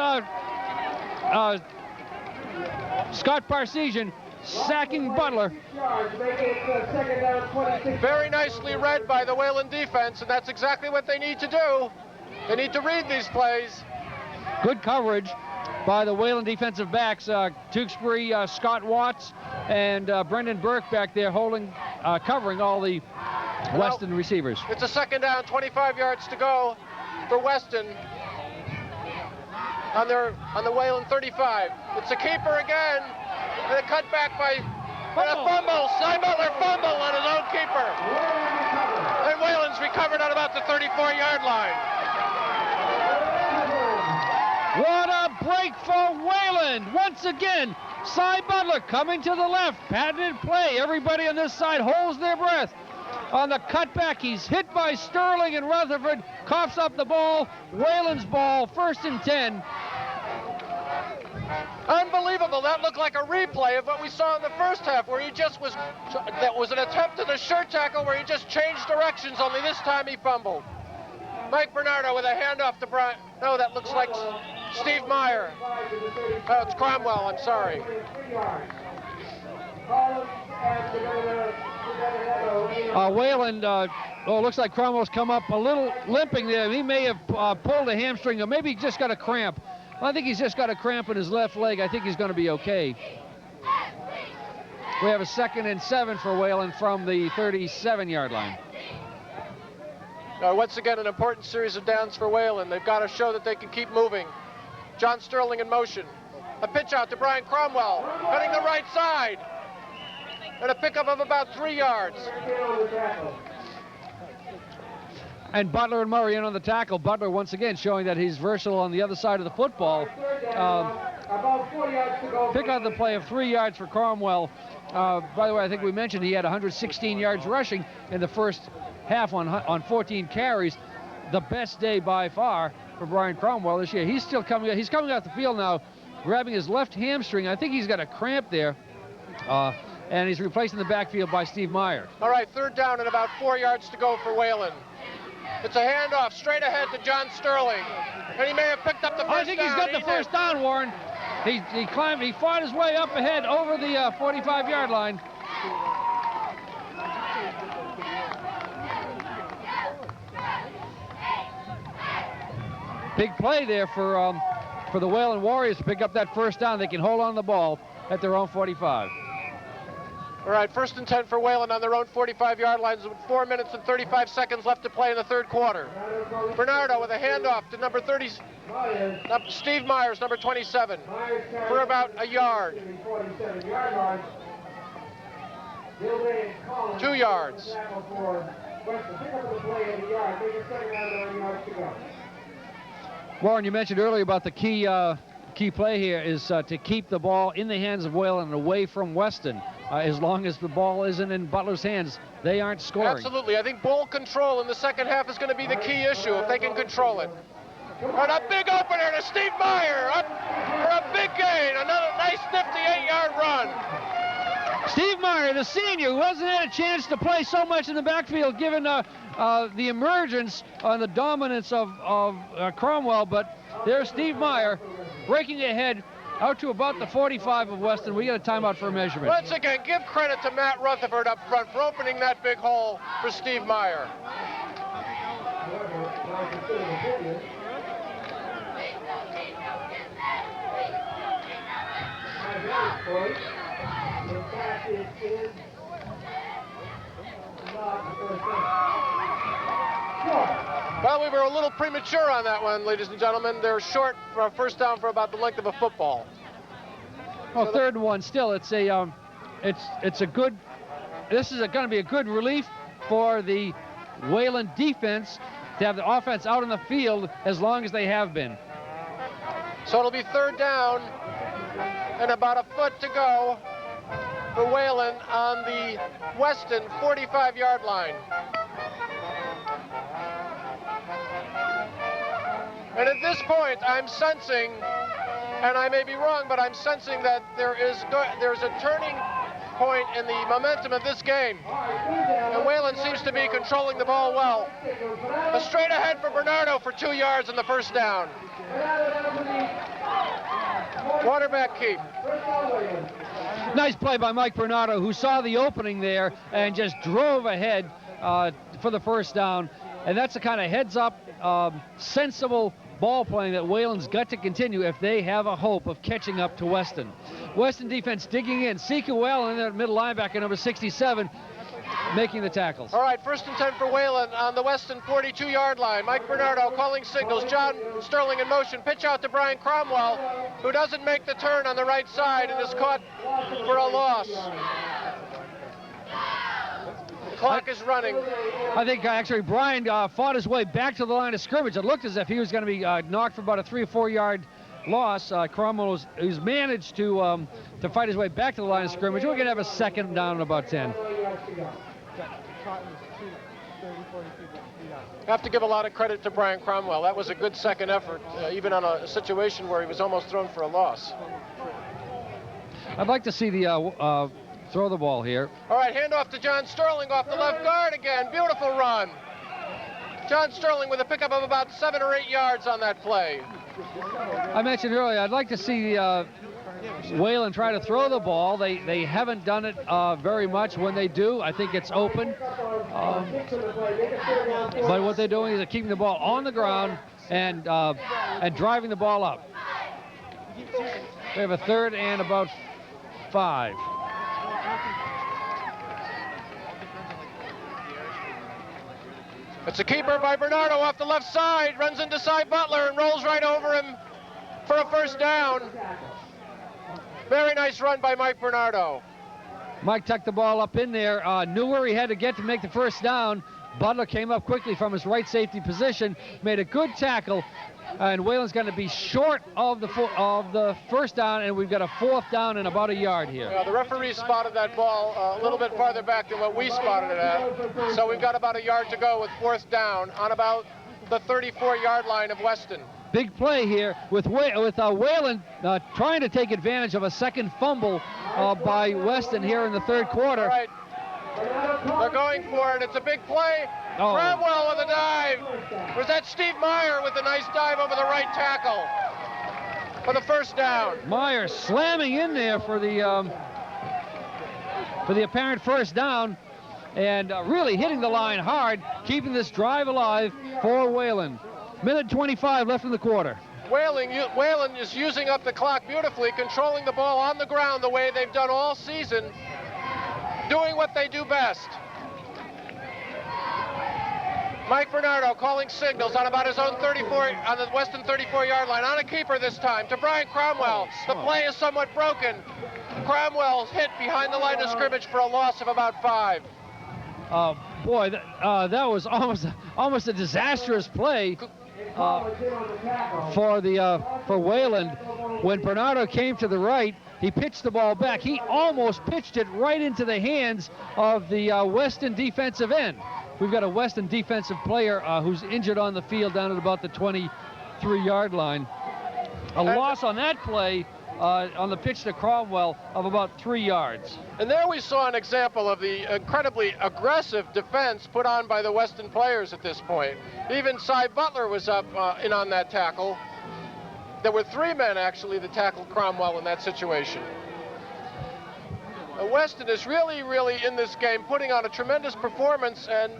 Scott Parseghian, sacking Butler. Very nicely read by the Wayland defense, and that's exactly what they need to do. They need to read these plays. Good coverage by the Wayland defensive backs, Tewksbury, Scott Watts, and Brendan Burke back there covering all the Weston receivers. It's a second down, 25 yards to go for Weston on the Wayland 35. It's a keeper again, and a cutback by and a fumble. Cy Butler fumble on his own keeper. And Wayland's recovered at about the 34-yard line. What a break for Wayland. Once again, Cy Butler coming to the left. Patented play. Everybody on this side holds their breath. On the cutback, he's hit by Sterling, and Rutherford coughs up the ball. Wayland's ball, 1st and 10. Unbelievable. That looked like a replay of what we saw in the first half, where he just was, that was an attempt at a shirt tackle where he just changed directions, only this time he fumbled. Mike Bernardo with a handoff to Brian. No, that looks like Steve Meyer. Oh, it's Cromwell, I'm sorry. Wayland, looks like Cromwell's come up a little limping there. He may have pulled a hamstring, or maybe he just got a cramp. I think he's just got a cramp in his left leg. I think he's going to be okay. We have a 2nd and 7 for Wayland from the 37-yard line. Once again, an important series of downs for Wayland. They've got to show that they can keep moving. John Sterling in motion. A pitch out to Brian Cromwell, cutting the right side. And a pickup of about 3 yards. And Butler and Murray in on the tackle. Butler once again showing that he's versatile on the other side of the football. Pick out the play of 3 yards for Cromwell. By the way, I think we mentioned he had 116 yards rushing in the first half on 14 carries. The best day by far for Brian Cromwell this year. He's still coming. He's coming out the field now, grabbing his left hamstring. I think he's got a cramp there. And he's replaced in the backfield by Steve Meyer. All right, 3rd down and about 4 yards to go for Wayland. It's a handoff straight ahead to John Sterling. And he may have picked up the first down. I think he's got the first down, Warren. He climbed, he fought his way up ahead over the 45-yard line. Big play there for the Wayland Warriors to pick up that first down. They can hold on the ball at their own 45. All right, 1st and 10 for Wayland on their own 45-yard lines with 4 minutes and 35 seconds left to play in the 3rd quarter. Bernardo with a handoff to number 30, Steve Myers, number 27, for about a yard. 2 yards. Warren, you mentioned earlier about the key play here is to keep the ball in the hands of Wayland and away from Weston. As long as the ball isn't in Butler's hands, they aren't scoring. Absolutely. I think ball control in the second half is going to be the key issue if they can control it. And a big opener to Steve Meyer up for a big gain. Another nice nifty 8-yard run. Steve Meyer, the senior, who hasn't had a chance to play so much in the backfield given the emergence and the dominance of Cromwell, but there's Steve Meyer breaking ahead out to about the 45 of Weston. We get a timeout for a measurement. Once again, give credit to Matt Rutherford up front for opening that big hole for Steve Meyer. Well, we were a little premature on that one, ladies and gentlemen. They're short for a first down for about the length of a football. Well, so 3rd and 1 still. It's a good. This is going to be a good relief for the Wayland defense to have the offense out on the field as long as they have been. So it'll be 3rd down and about a foot to go for Wayland on the Weston 45-yard line. And at this point, I'm sensing, and I may be wrong, but I'm sensing that there's a turning point in the momentum of this game. And Wayland seems to be controlling the ball well. A straight ahead for Bernardo for 2 yards in the first down. Quarterback keep. Nice play by Mike Bernardo, who saw the opening there and just drove ahead for the first down. And that's the kind of heads-up, sensible ball playing that Wayland's got to continue if they have a hope of catching up to Weston. Weston defense digging in. Sekou Whalen, their middle linebacker, number 67, making the tackles. All right, 1st and 10 for Wayland on the Weston 42-yard line. Mike Bernardo calling signals. John Sterling in motion. Pitch out to Brian Cromwell, who doesn't make the turn on the right side and is caught for a loss. clock is running. I think actually Brian fought his way back to the line of scrimmage. It looked as if he was going to be knocked for about a 3 or 4 yard loss. Cromwell has managed to fight his way back to the line of scrimmage. We're going to have a second down and about 10. Have to give a lot of credit to Brian Cromwell. That was a good second effort, even on a situation where he was almost thrown for a loss. I'd like to see the throw the ball here. All right, handoff to John Sterling off the left guard again. Beautiful run. John Sterling with a pickup of about 7 or 8 yards on that play. I mentioned earlier, I'd like to see Wayland try to throw the ball. They haven't done it very much. When they do, I think it's open. But what they're doing is they're keeping the ball on the ground and driving the ball up. We have a 3rd and about 5. It's a keeper by Bernardo off the left side, runs into Cy Butler and rolls right over him for a first down. Very nice run by Mike Bernardo. Mike tucked the ball up in there, knew where he had to get to make the first down. Butler came up quickly from his right safety position, made a good tackle, and Wayland's going to be short of the first down, and we've got a 4th down and about a yard here. Yeah, the referee spotted that ball a little bit farther back than what we spotted it at, so we've got about a yard to go with 4th down on about the 34-yard line of Weston. Big play here with Wayland trying to take advantage of a second fumble by Weston here in the 3rd quarter. All right. They're going for it. It's a big play. Oh. Cromwell with a dive. Was that Steve Meyer with a nice dive over the right tackle for the first down? Meyer slamming in there for the apparent first down and really hitting the line hard, keeping this drive alive for Wayland. 1:25 left in the quarter. Wayland is using up the clock beautifully, controlling the ball on the ground the way they've done all season, doing what they do best. Mike Bernardo calling signals on about his own 34, on the Weston 34-yard line, on a keeper this time, to Brian Cromwell. The play is somewhat broken. Cromwell's hit behind the line of scrimmage for a loss of about 5. Boy, that was almost a disastrous play for Wayland. When Bernardo came to the right, he pitched the ball back. He almost pitched it right into the hands of the Weston defensive end. We've got a Weston defensive player who's injured on the field down at about the 23-yard line. A loss on that play on the pitch to Cromwell of about 3 yards. And there we saw an example of the incredibly aggressive defense put on by the Weston players at this point. Even Cy Butler was up in on that tackle. There were 3 men actually that tackled Cromwell in that situation. Weston is really in this game, putting on a tremendous performance and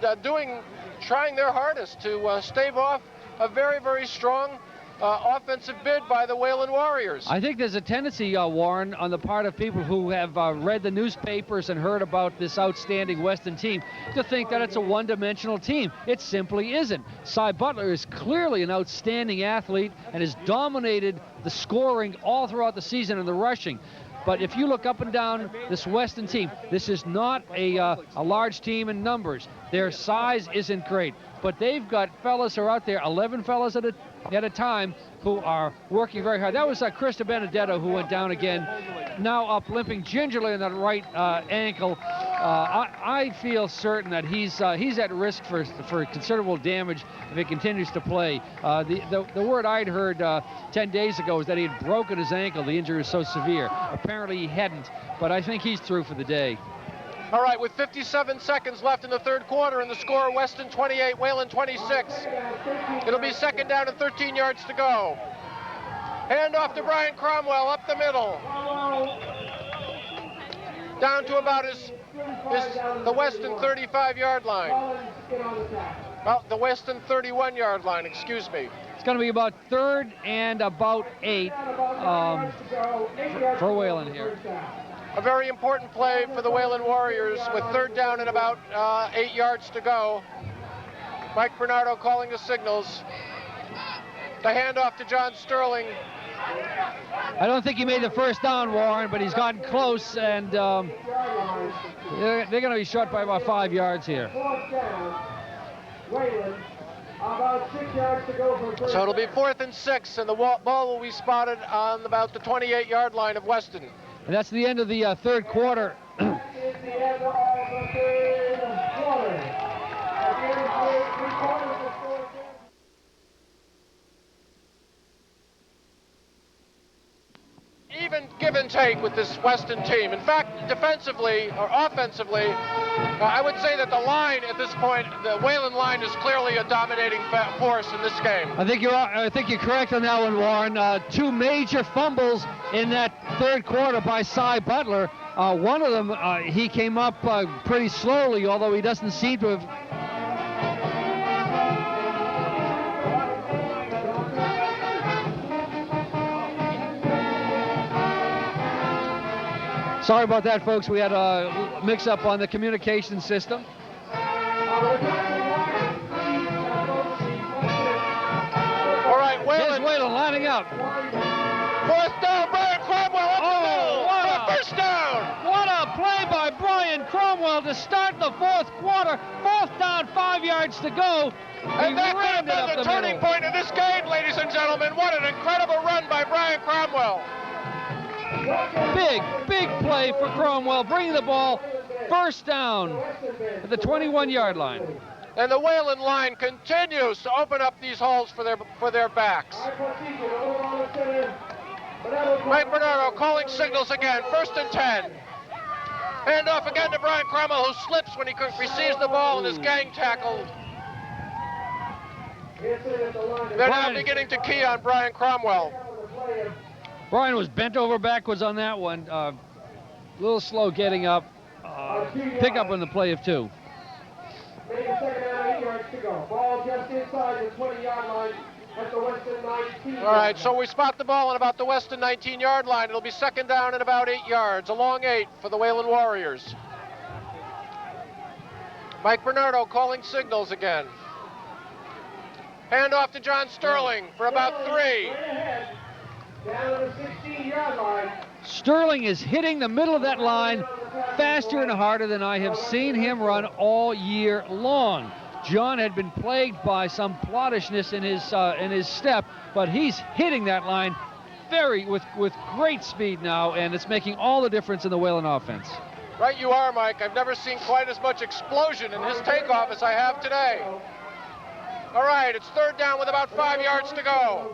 trying their hardest to stave off a very strong offensive bid by the Wayland Warriors. I think there's a tendency, Warren, on the part of people who have read the newspapers and heard about this outstanding Weston team to think that it's a one-dimensional team. It simply isn't. Cy Butler is clearly an outstanding athlete and has dominated the scoring all throughout the season and the rushing. But if you look up and down this Weston team, this is not a large team in numbers. Their size isn't great, but they've got fellas who are out there, 11 fellas at a time, who are working very hard. That was Chris Benedetto who went down again, now up limping gingerly on that right ankle. I feel certain that he's at risk for considerable damage if he continues to play. The word I'd heard 10 days ago is that he had broken his ankle. The injury was so severe. Apparently he hadn't, but I think he's through for the day. All right, with 57 seconds left in the 3rd quarter and the score, Weston 28, Wayland 26. It'll be 2nd down and 13 yards to go. Hand off to Brian Cromwell up the middle. Down to about the Weston 35-yard line. Well, the Weston 31-yard line, excuse me. It's going to be about 3rd and about 8 for Wayland here. A very important play for the Wayland Warriors with 3rd down and about 8 yards to go. Mike Bernardo calling the signals. The handoff to John Sterling. I don't think he made the first down, Warren, but he's gotten close, and they're going to be short by about 5 yards here. Fourth down. Wayland. About 6 yards to go for first. So it'll be 4th and 6, and the ball will be spotted on about the 28-yard line of Weston. And that's the end of the third quarter. That is the end of the third quarter. At the end of the 3 quarters, the score is Even give and take with this Weston team. In fact, defensively or offensively, I would say that the line at this point, the Wayland line, is clearly a dominating force in this game. I think you're correct on that one, Warren. 2 major fumbles in that third quarter by Cy Butler. One of them, he came up pretty slowly, although he doesn't seem to have. Sorry about that, folks. We had a mix-up on the communication system. All right, Here's Wayland. Wayland lining up. 4th down, Brian Cromwell up the middle. what For a first down. What a play by Brian Cromwell to start the fourth quarter. 4th down, 5 yards to go. And that could have been the turning point of this game, ladies and gentlemen. What an incredible run by Brian Cromwell. Big play for Cromwell, bringing the ball first down at the 21-yard line. And the Wayland line continues to open up these holes for their backs. Mike Bernardo calling signals again, 1st and 10. Hand off again to Brian Cromwell, who slips when he receives the ball in his gang tackle. They're now beginning to key on Brian Cromwell. Brian was bent over backwards on that one. A little slow getting up. Pick up on the play of 2. Make a second down, 8 yards to go. Ball just inside the 20-yard line at the Weston 19. All right, so we spot the ball on about the Weston 19-yard line. It'll be 2nd down and about 8 yards. A long 8 for the Wayland Warriors. Mike Bernardo calling signals again. Hand off to John Sterling for about 3. Down to the 16-yard line. Sterling is hitting the middle of that line faster and harder than I have seen him run all year long. John had been plagued by some plottishness in his step, but he's hitting that line with great speed now, and it's making all the difference in the Wayland offense. Right you are, Mike. I've never seen quite as much explosion in his takeoff as I have today. All right, it's 3rd down with about 5 yards to go.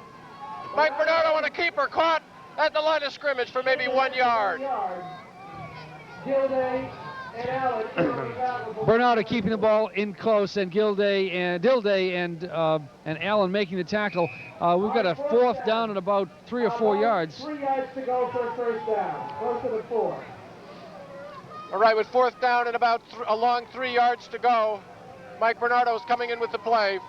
Mike Bernardo on a keeper, caught at the line of scrimmage for maybe 1 yard. Bernardo keeping the ball in close, and Dilday and Allen making the tackle. We've got a 4th down and about 3 or 4 yards. 3 yards to go for a first down. Close to the 4. All right, with 4th down and about a long 3 yards to go, Mike Bernardo is coming in with the play.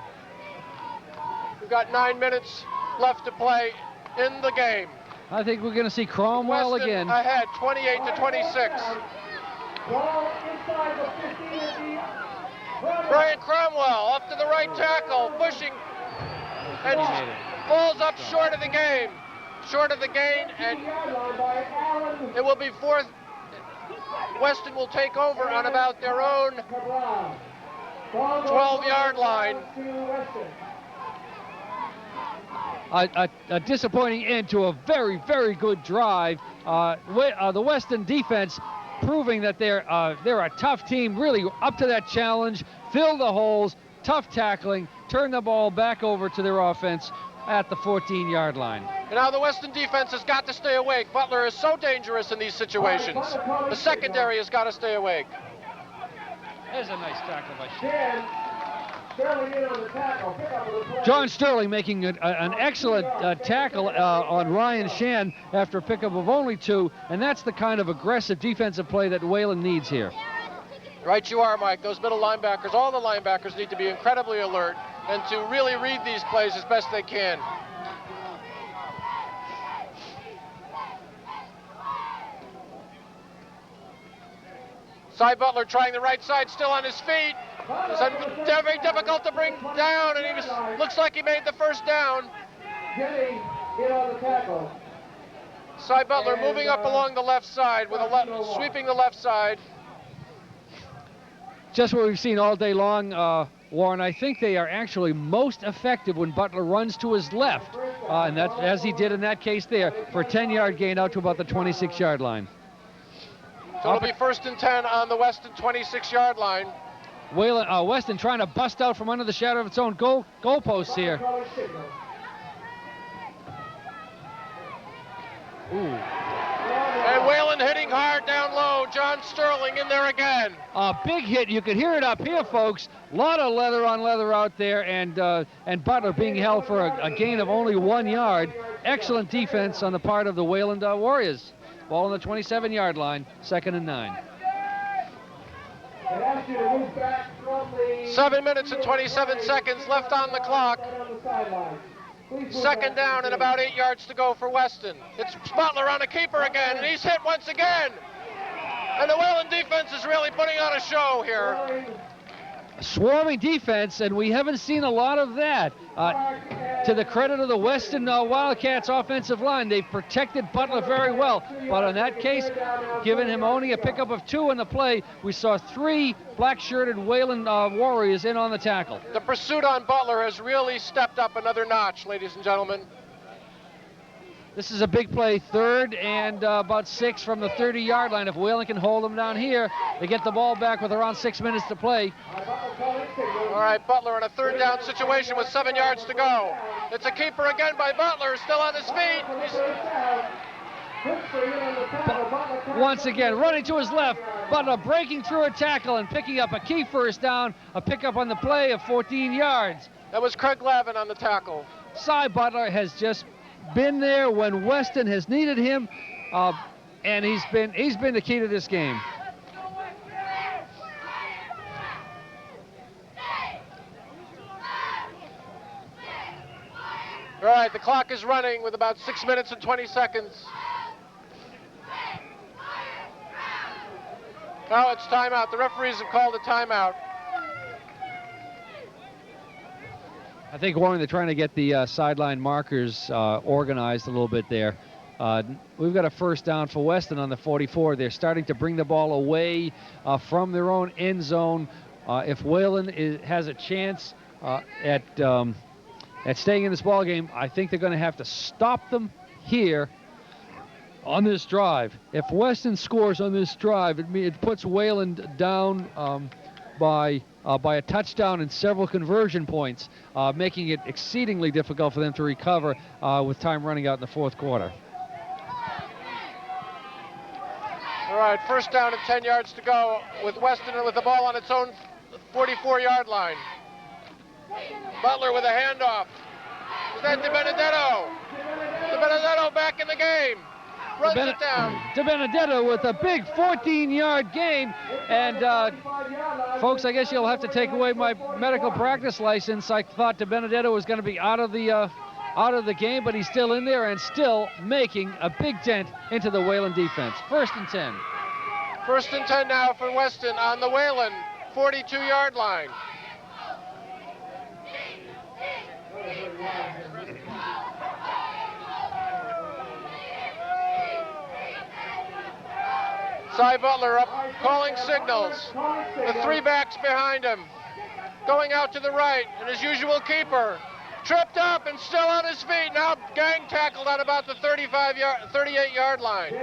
We've got 9 minutes left to play in the game. I think we're going to see Cromwell Weston again. Ahead, 28 to 26. Ball inside the 15 of the Brian Cromwell off to the right tackle, pushing, and falls up short of the game. Short of the gain, and it will be 4th. Weston will take over on about their own 12-yard line. A disappointing end to a very good drive. The Weston defense proving that they're a tough team, really up to that challenge, fill the holes, tough tackling, turn the ball back over to their offense at the 14-yard line. And now the Weston defense has got to stay awake. Butler is so dangerous in these situations. The secondary has got to stay awake. There's a nice tackle by John Sterling making an excellent tackle on Ryan Shan after a pickup of only 2, and that's the kind of aggressive defensive play that Wayland needs here. Right you are, Mike. Those middle linebackers, all the linebackers need to be incredibly alert and to really read these plays as best they can. Cy Butler trying the right side, still on his feet. It's very difficult to bring down, and looks like he made the first down. getting hit on the tackle. Cy Butler moving up along the left side with sweeping the left side. Just what we've seen all day long, Warren. I think they are actually most effective when Butler runs to his left, and that's as he did in that case there for a 10-yard gain out to about the 26-yard line. So it'll be 1st and 10 on the Weston 26-yard line. Weston trying to bust out from under the shadow of its own goalposts here. Ooh. And Wayland hitting hard down low. John Sterling in there again. A big hit. You could hear it up here, folks. A lot of leather on leather out there, and Butler being held for a gain of only 1 yard. Excellent defense on the part of the Wayland Warriors. Ball on the 27-yard line, 2nd and 9. 7 minutes and 27 seconds left on the clock. 2nd down and about 8 yards to go for Weston. It's Butler on a keeper again, and he's hit once again. And the Wayland defense is really putting on a show here. Swarming defense, and we haven't seen a lot of that. To the credit of the Weston Wildcats offensive line, they've protected Butler very well. But in that case, giving him only a pickup of 2 in the play, we saw 3 black-shirted Wayland Warriors in on the tackle. The pursuit on Butler has really stepped up another notch, ladies and gentlemen. This is a big play, 3rd and about 6 from the 30-yard line. If Wayland can hold them down here, they get the ball back with around 6 minutes to play. All right, Butler in a 3rd down situation with 7 yards to go. It's a keeper again by Butler, still on his feet. Once again, running to his left, Butler breaking through a tackle and picking up a key 1st down, a pickup on the play of 14 yards. That was Craig Lavin on the tackle. Cy Butler has just been there when Weston has needed him, and he's been the key to this game. All right, the clock is running with about 6 minutes and 20 seconds. Now it's timeout. The referees have called a timeout. I think, Warren, they're trying to get the sideline markers organized a little bit there. We've got a 1st down for Weston on the 44. They're starting to bring the ball away from their own end zone. If Wayland has a chance at staying in this ball game, I think they're going to have to stop them here on this drive. If Weston scores on this drive, it puts Wayland down by a touchdown and several conversion points, making it exceedingly difficult for them to recover with time running out in the 4th quarter. All right, 1st down and 10 yards to go with Weston with the ball on its own 44-yard line. Butler with a handoff. Is that DiBenedetto? DiBenedetto back in the game. Runs it down. DiBenedetto with a big 14-yard gain. And folks, I guess you'll have to take away my medical practice license. I thought DiBenedetto was going to be out of the game, but he's still in there and still making a big dent into the Wayland defense. 1st and 10. 1st and 10 now for Weston on the Wayland 42-yard line. Cy Butler up calling signals. The 3 backs behind him. Going out to the right, and his usual keeper. Tripped up and still on his feet. Now gang tackled on about the 38-yard line.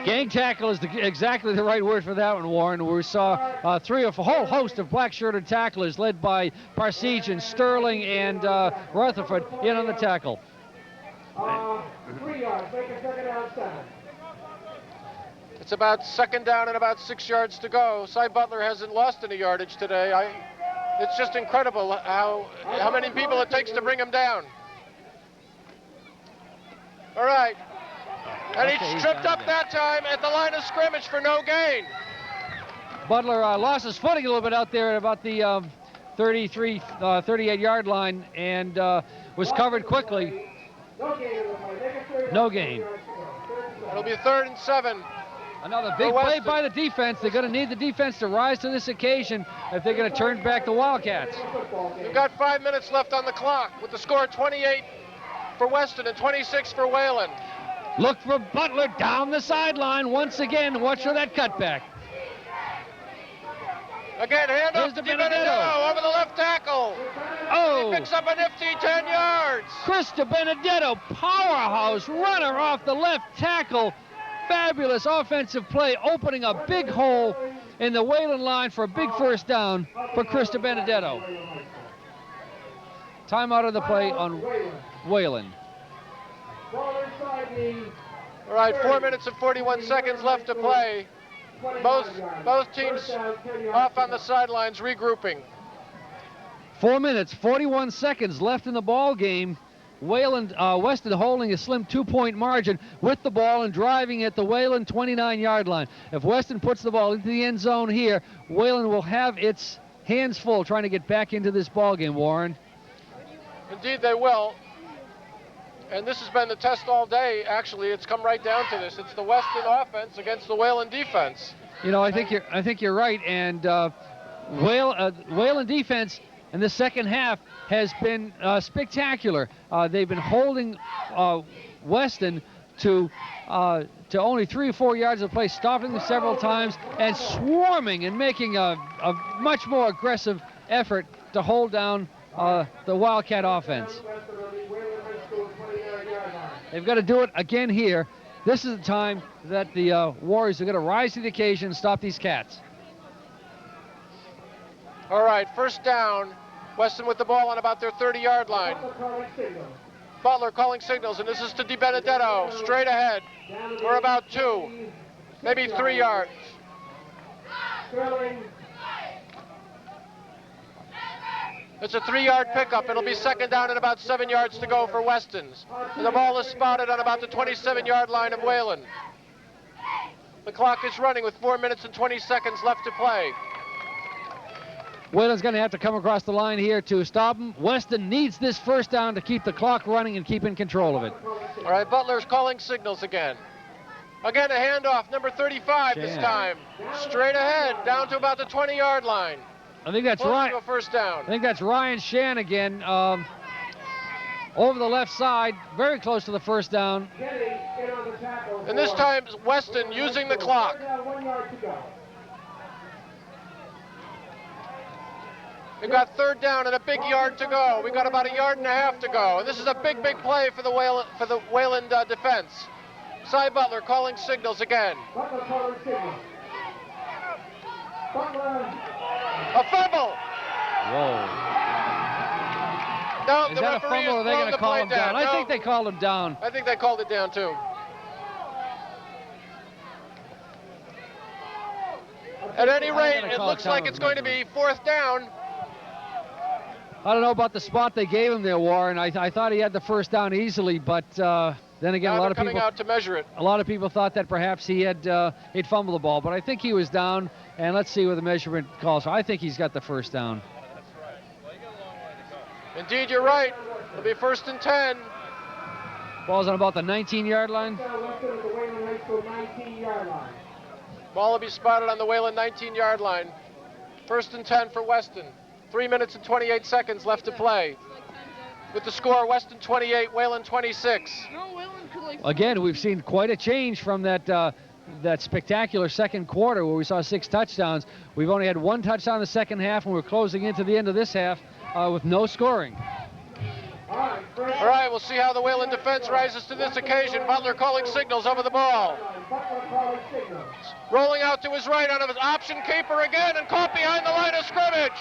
Gang tackle is exactly the right word for that one, Warren. We saw a whole host of black-shirted tacklers led by Parsige and Sterling and Rutherford in on the tackle. 3 yards, make a 2nd down 7. It's about 2nd down and about 6 yards to go. Cy Butler hasn't lost any yardage today. It's just incredible how many people it takes to bring him down. All right. And he's tripped up that time at the line of scrimmage for no gain. Butler lost his footing a little bit out there at about the 38-yard line and was covered quickly. No gain. It'll be 3rd and 7. Another big play by the defense. They're going to need the defense to rise to this occasion if they're going to turn back the Wildcats. We've got 5 minutes left on the clock with the score 28-7 for Weston and 26 for Wayland. Look for Butler down the sideline once again. Watch for that cutback. Again, hand off to DiBenedetto over the left tackle. Oh! He picks up a nifty 10 yards. Chris DiBenedetto, powerhouse runner off the left tackle. Fabulous offensive play, opening a big hole in the Wayland line for a big first down for Chris DiBenedetto. Timeout of the play on Wayland. All right, 4 minutes and 41 seconds left to play. Both teams off on the sidelines regrouping. 4 minutes, 41 seconds left in the ball game. Weston holding a slim 2-point margin with the ball and driving at the Wayland 29-yard line. If Weston puts the ball into the end zone here, Wayland will have its hands full trying to get back into this ball game, Warren. Indeed they will. And this has been the test all day. Actually, it's come right down to this. It's the Weston offense against the Wayland defense. You know, I think you're right. And Wayland defense in the second half has been spectacular. They've been holding Weston to only 3 or 4 yards of play, stopping them several times, and swarming and making a much more aggressive effort to hold down the Wildcat offense. They've got to do it again here. This is the time that the Warriors are going to rise to the occasion and stop these Cats. All right, first down. Weston with the ball on about their 30-yard line. Butler calling signals, and this is to DiBenedetto, straight ahead. We're about 2, maybe 3 yards. It's a 3-yard pickup. It'll be second down and about 7 yards to go for Weston's. And the ball is spotted on about the 27-yard line of Wayland. The clock is running with 4 minutes and 20 seconds left to play. Wayland's going to have to come across the line here to stop him. Weston needs this first down to keep the clock running and keep in control of it. All right, Butler's calling signals again. Again, a handoff, number 35 this time. Straight ahead, down to about the 20-yard line. I think that's right. A first down. I think that's Ryan Shan again, over the left side, very close to the first down. And this time, Weston using the clock. We've got third down and a big yard to go. We've got about 1.5 yards to go. And this is a big, big play for the Wayland defense. Cy Butler calling signals again. Butler calling signals. Butler. A fumble. Whoa. No, is the that a referee fumble or are they going to call him down? No. I think they called him down. I think they called it down too. At any rate, it looks like it's going to be fourth down. I don't know about the spot they gave him there, Warren. I thought he had the first down easily, but then again, a lot of people coming out to measure it. A lot of people thought that perhaps he'd fumbled the ball, but I think he was down. And let's see what the measurement calls for. I think he's got the first down. Indeed, you're right. It'll be first and 10. Ball's on about the 19-yard line. Ball will be spotted on the Wayland 19-yard line. First and 10 for Weston. 3 minutes and 28 seconds left to play. With the score, Weston 28, Wayland 26. Again, we've seen quite a change from that spectacular second quarter where we saw 6 touchdowns. We've only had 1 touchdown in the second half, and we're closing into the end of this half with no scoring. All right, we'll see how the Wayland defense rises to this occasion. Butler calling signals over the ball. Rolling out to his right on his option keeper again and caught behind the line of scrimmage.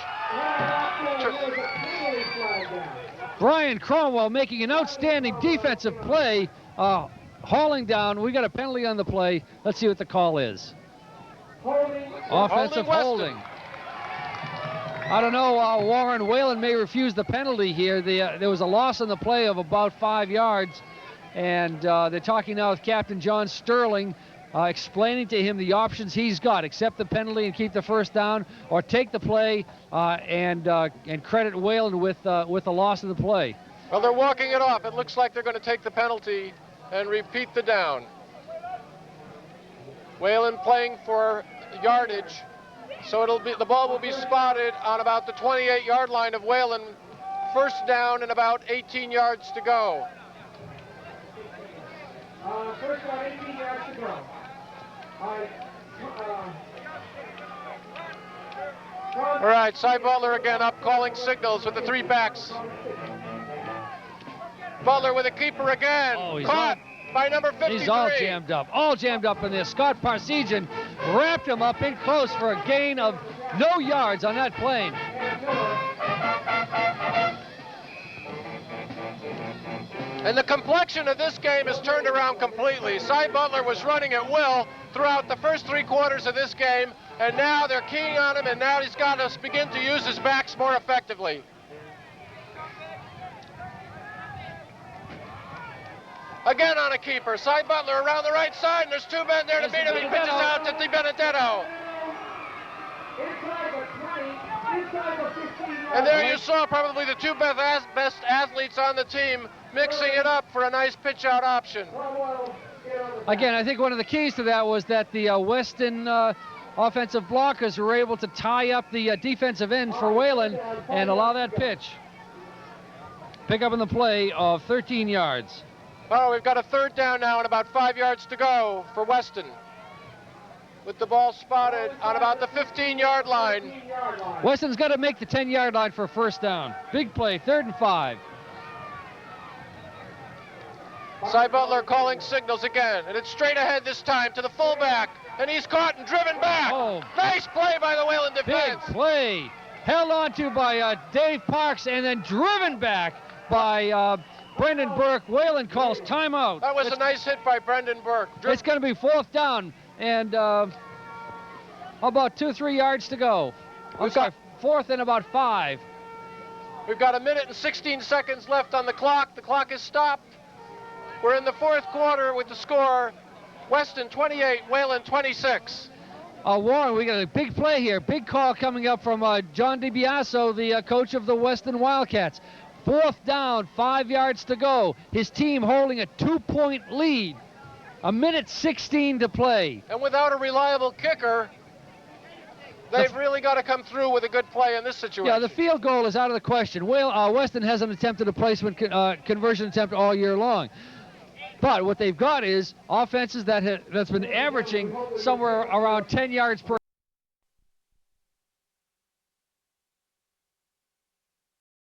Brian Cromwell making an outstanding defensive play, hauling down. We got a penalty on the play. Let's see what the call is. Offensive holding. I don't know, Warren. Wayland may refuse the penalty here. There was a loss on the play of about 5 yards, and they're talking now with Captain John Sterling, explaining to him the options he's got: accept the penalty and keep the first down, or take the play and credit Wayland with the loss of the play. Well, they're walking it off. It looks like they're going to take the penalty and repeat the down. Wayland playing for yardage. So the ball will be spotted on about the 28-yard line of Wayland. First down and about 18 yards to go. First down, 18 yards to go. All right, Cy Butler again up calling signals with the three backs. Butler with a keeper again. Oh, he's caught by number 53. He's all jammed up in this. Scott Parsegian wrapped him up in close for a gain of no yards on that plane. And the complexion of this game has turned around completely. Cy Butler was running at will throughout the first 3 quarters of this game, and now they're keying on him, and now he's got to begin to use his backs more effectively. Again on a keeper. Cy Butler around the right side, and there's 2 men there to beat him. He pitches out to DiBenedetto. Inside the 20, inside the 15. And there you saw probably the 2 best athletes on the team mixing it up for a nice pitch-out option. Again, I think one of the keys to that was that the Weston offensive blockers were able to tie up the defensive end for Wayland and allow that pitch. Pick up in the play of 13 yards. Oh, we've got a 3rd down now and about 5 yards to go for Weston, with the ball spotted on about the 15-yard line. Weston's got to make the 10-yard line for a first down. Big play, 3rd and 5. Cy Butler calling signals again, and it's straight ahead this time to the fullback, and he's caught and driven back. Oh. Nice play by the Wayland defense. Big play. Held on to by Dave Parks and then driven back by Brendan Burke. Wayland calls timeout. That was a nice hit by Brendan Burke. It's going to be 4th down and about 2-3 yards to go. I'm sorry, 4th and about 5. We've got 1 minute and 16 seconds left on the clock. The clock is stopped. We're in the 4th quarter with the score, Weston 28, Wayland 26. Warren, we got a big play here. Big call coming up from John DiBiaso, the coach of the Weston Wildcats. 4th down, 5 yards to go. His team holding a 2-point lead. 1 minute 16 to play. And without a reliable kicker, they've really got to come through with a good play in this situation. Yeah, the field goal is out of the question. Weston hasn't attempted a placement conversion attempt all year long. But what they've got is offenses that's been averaging somewhere around 10 yards per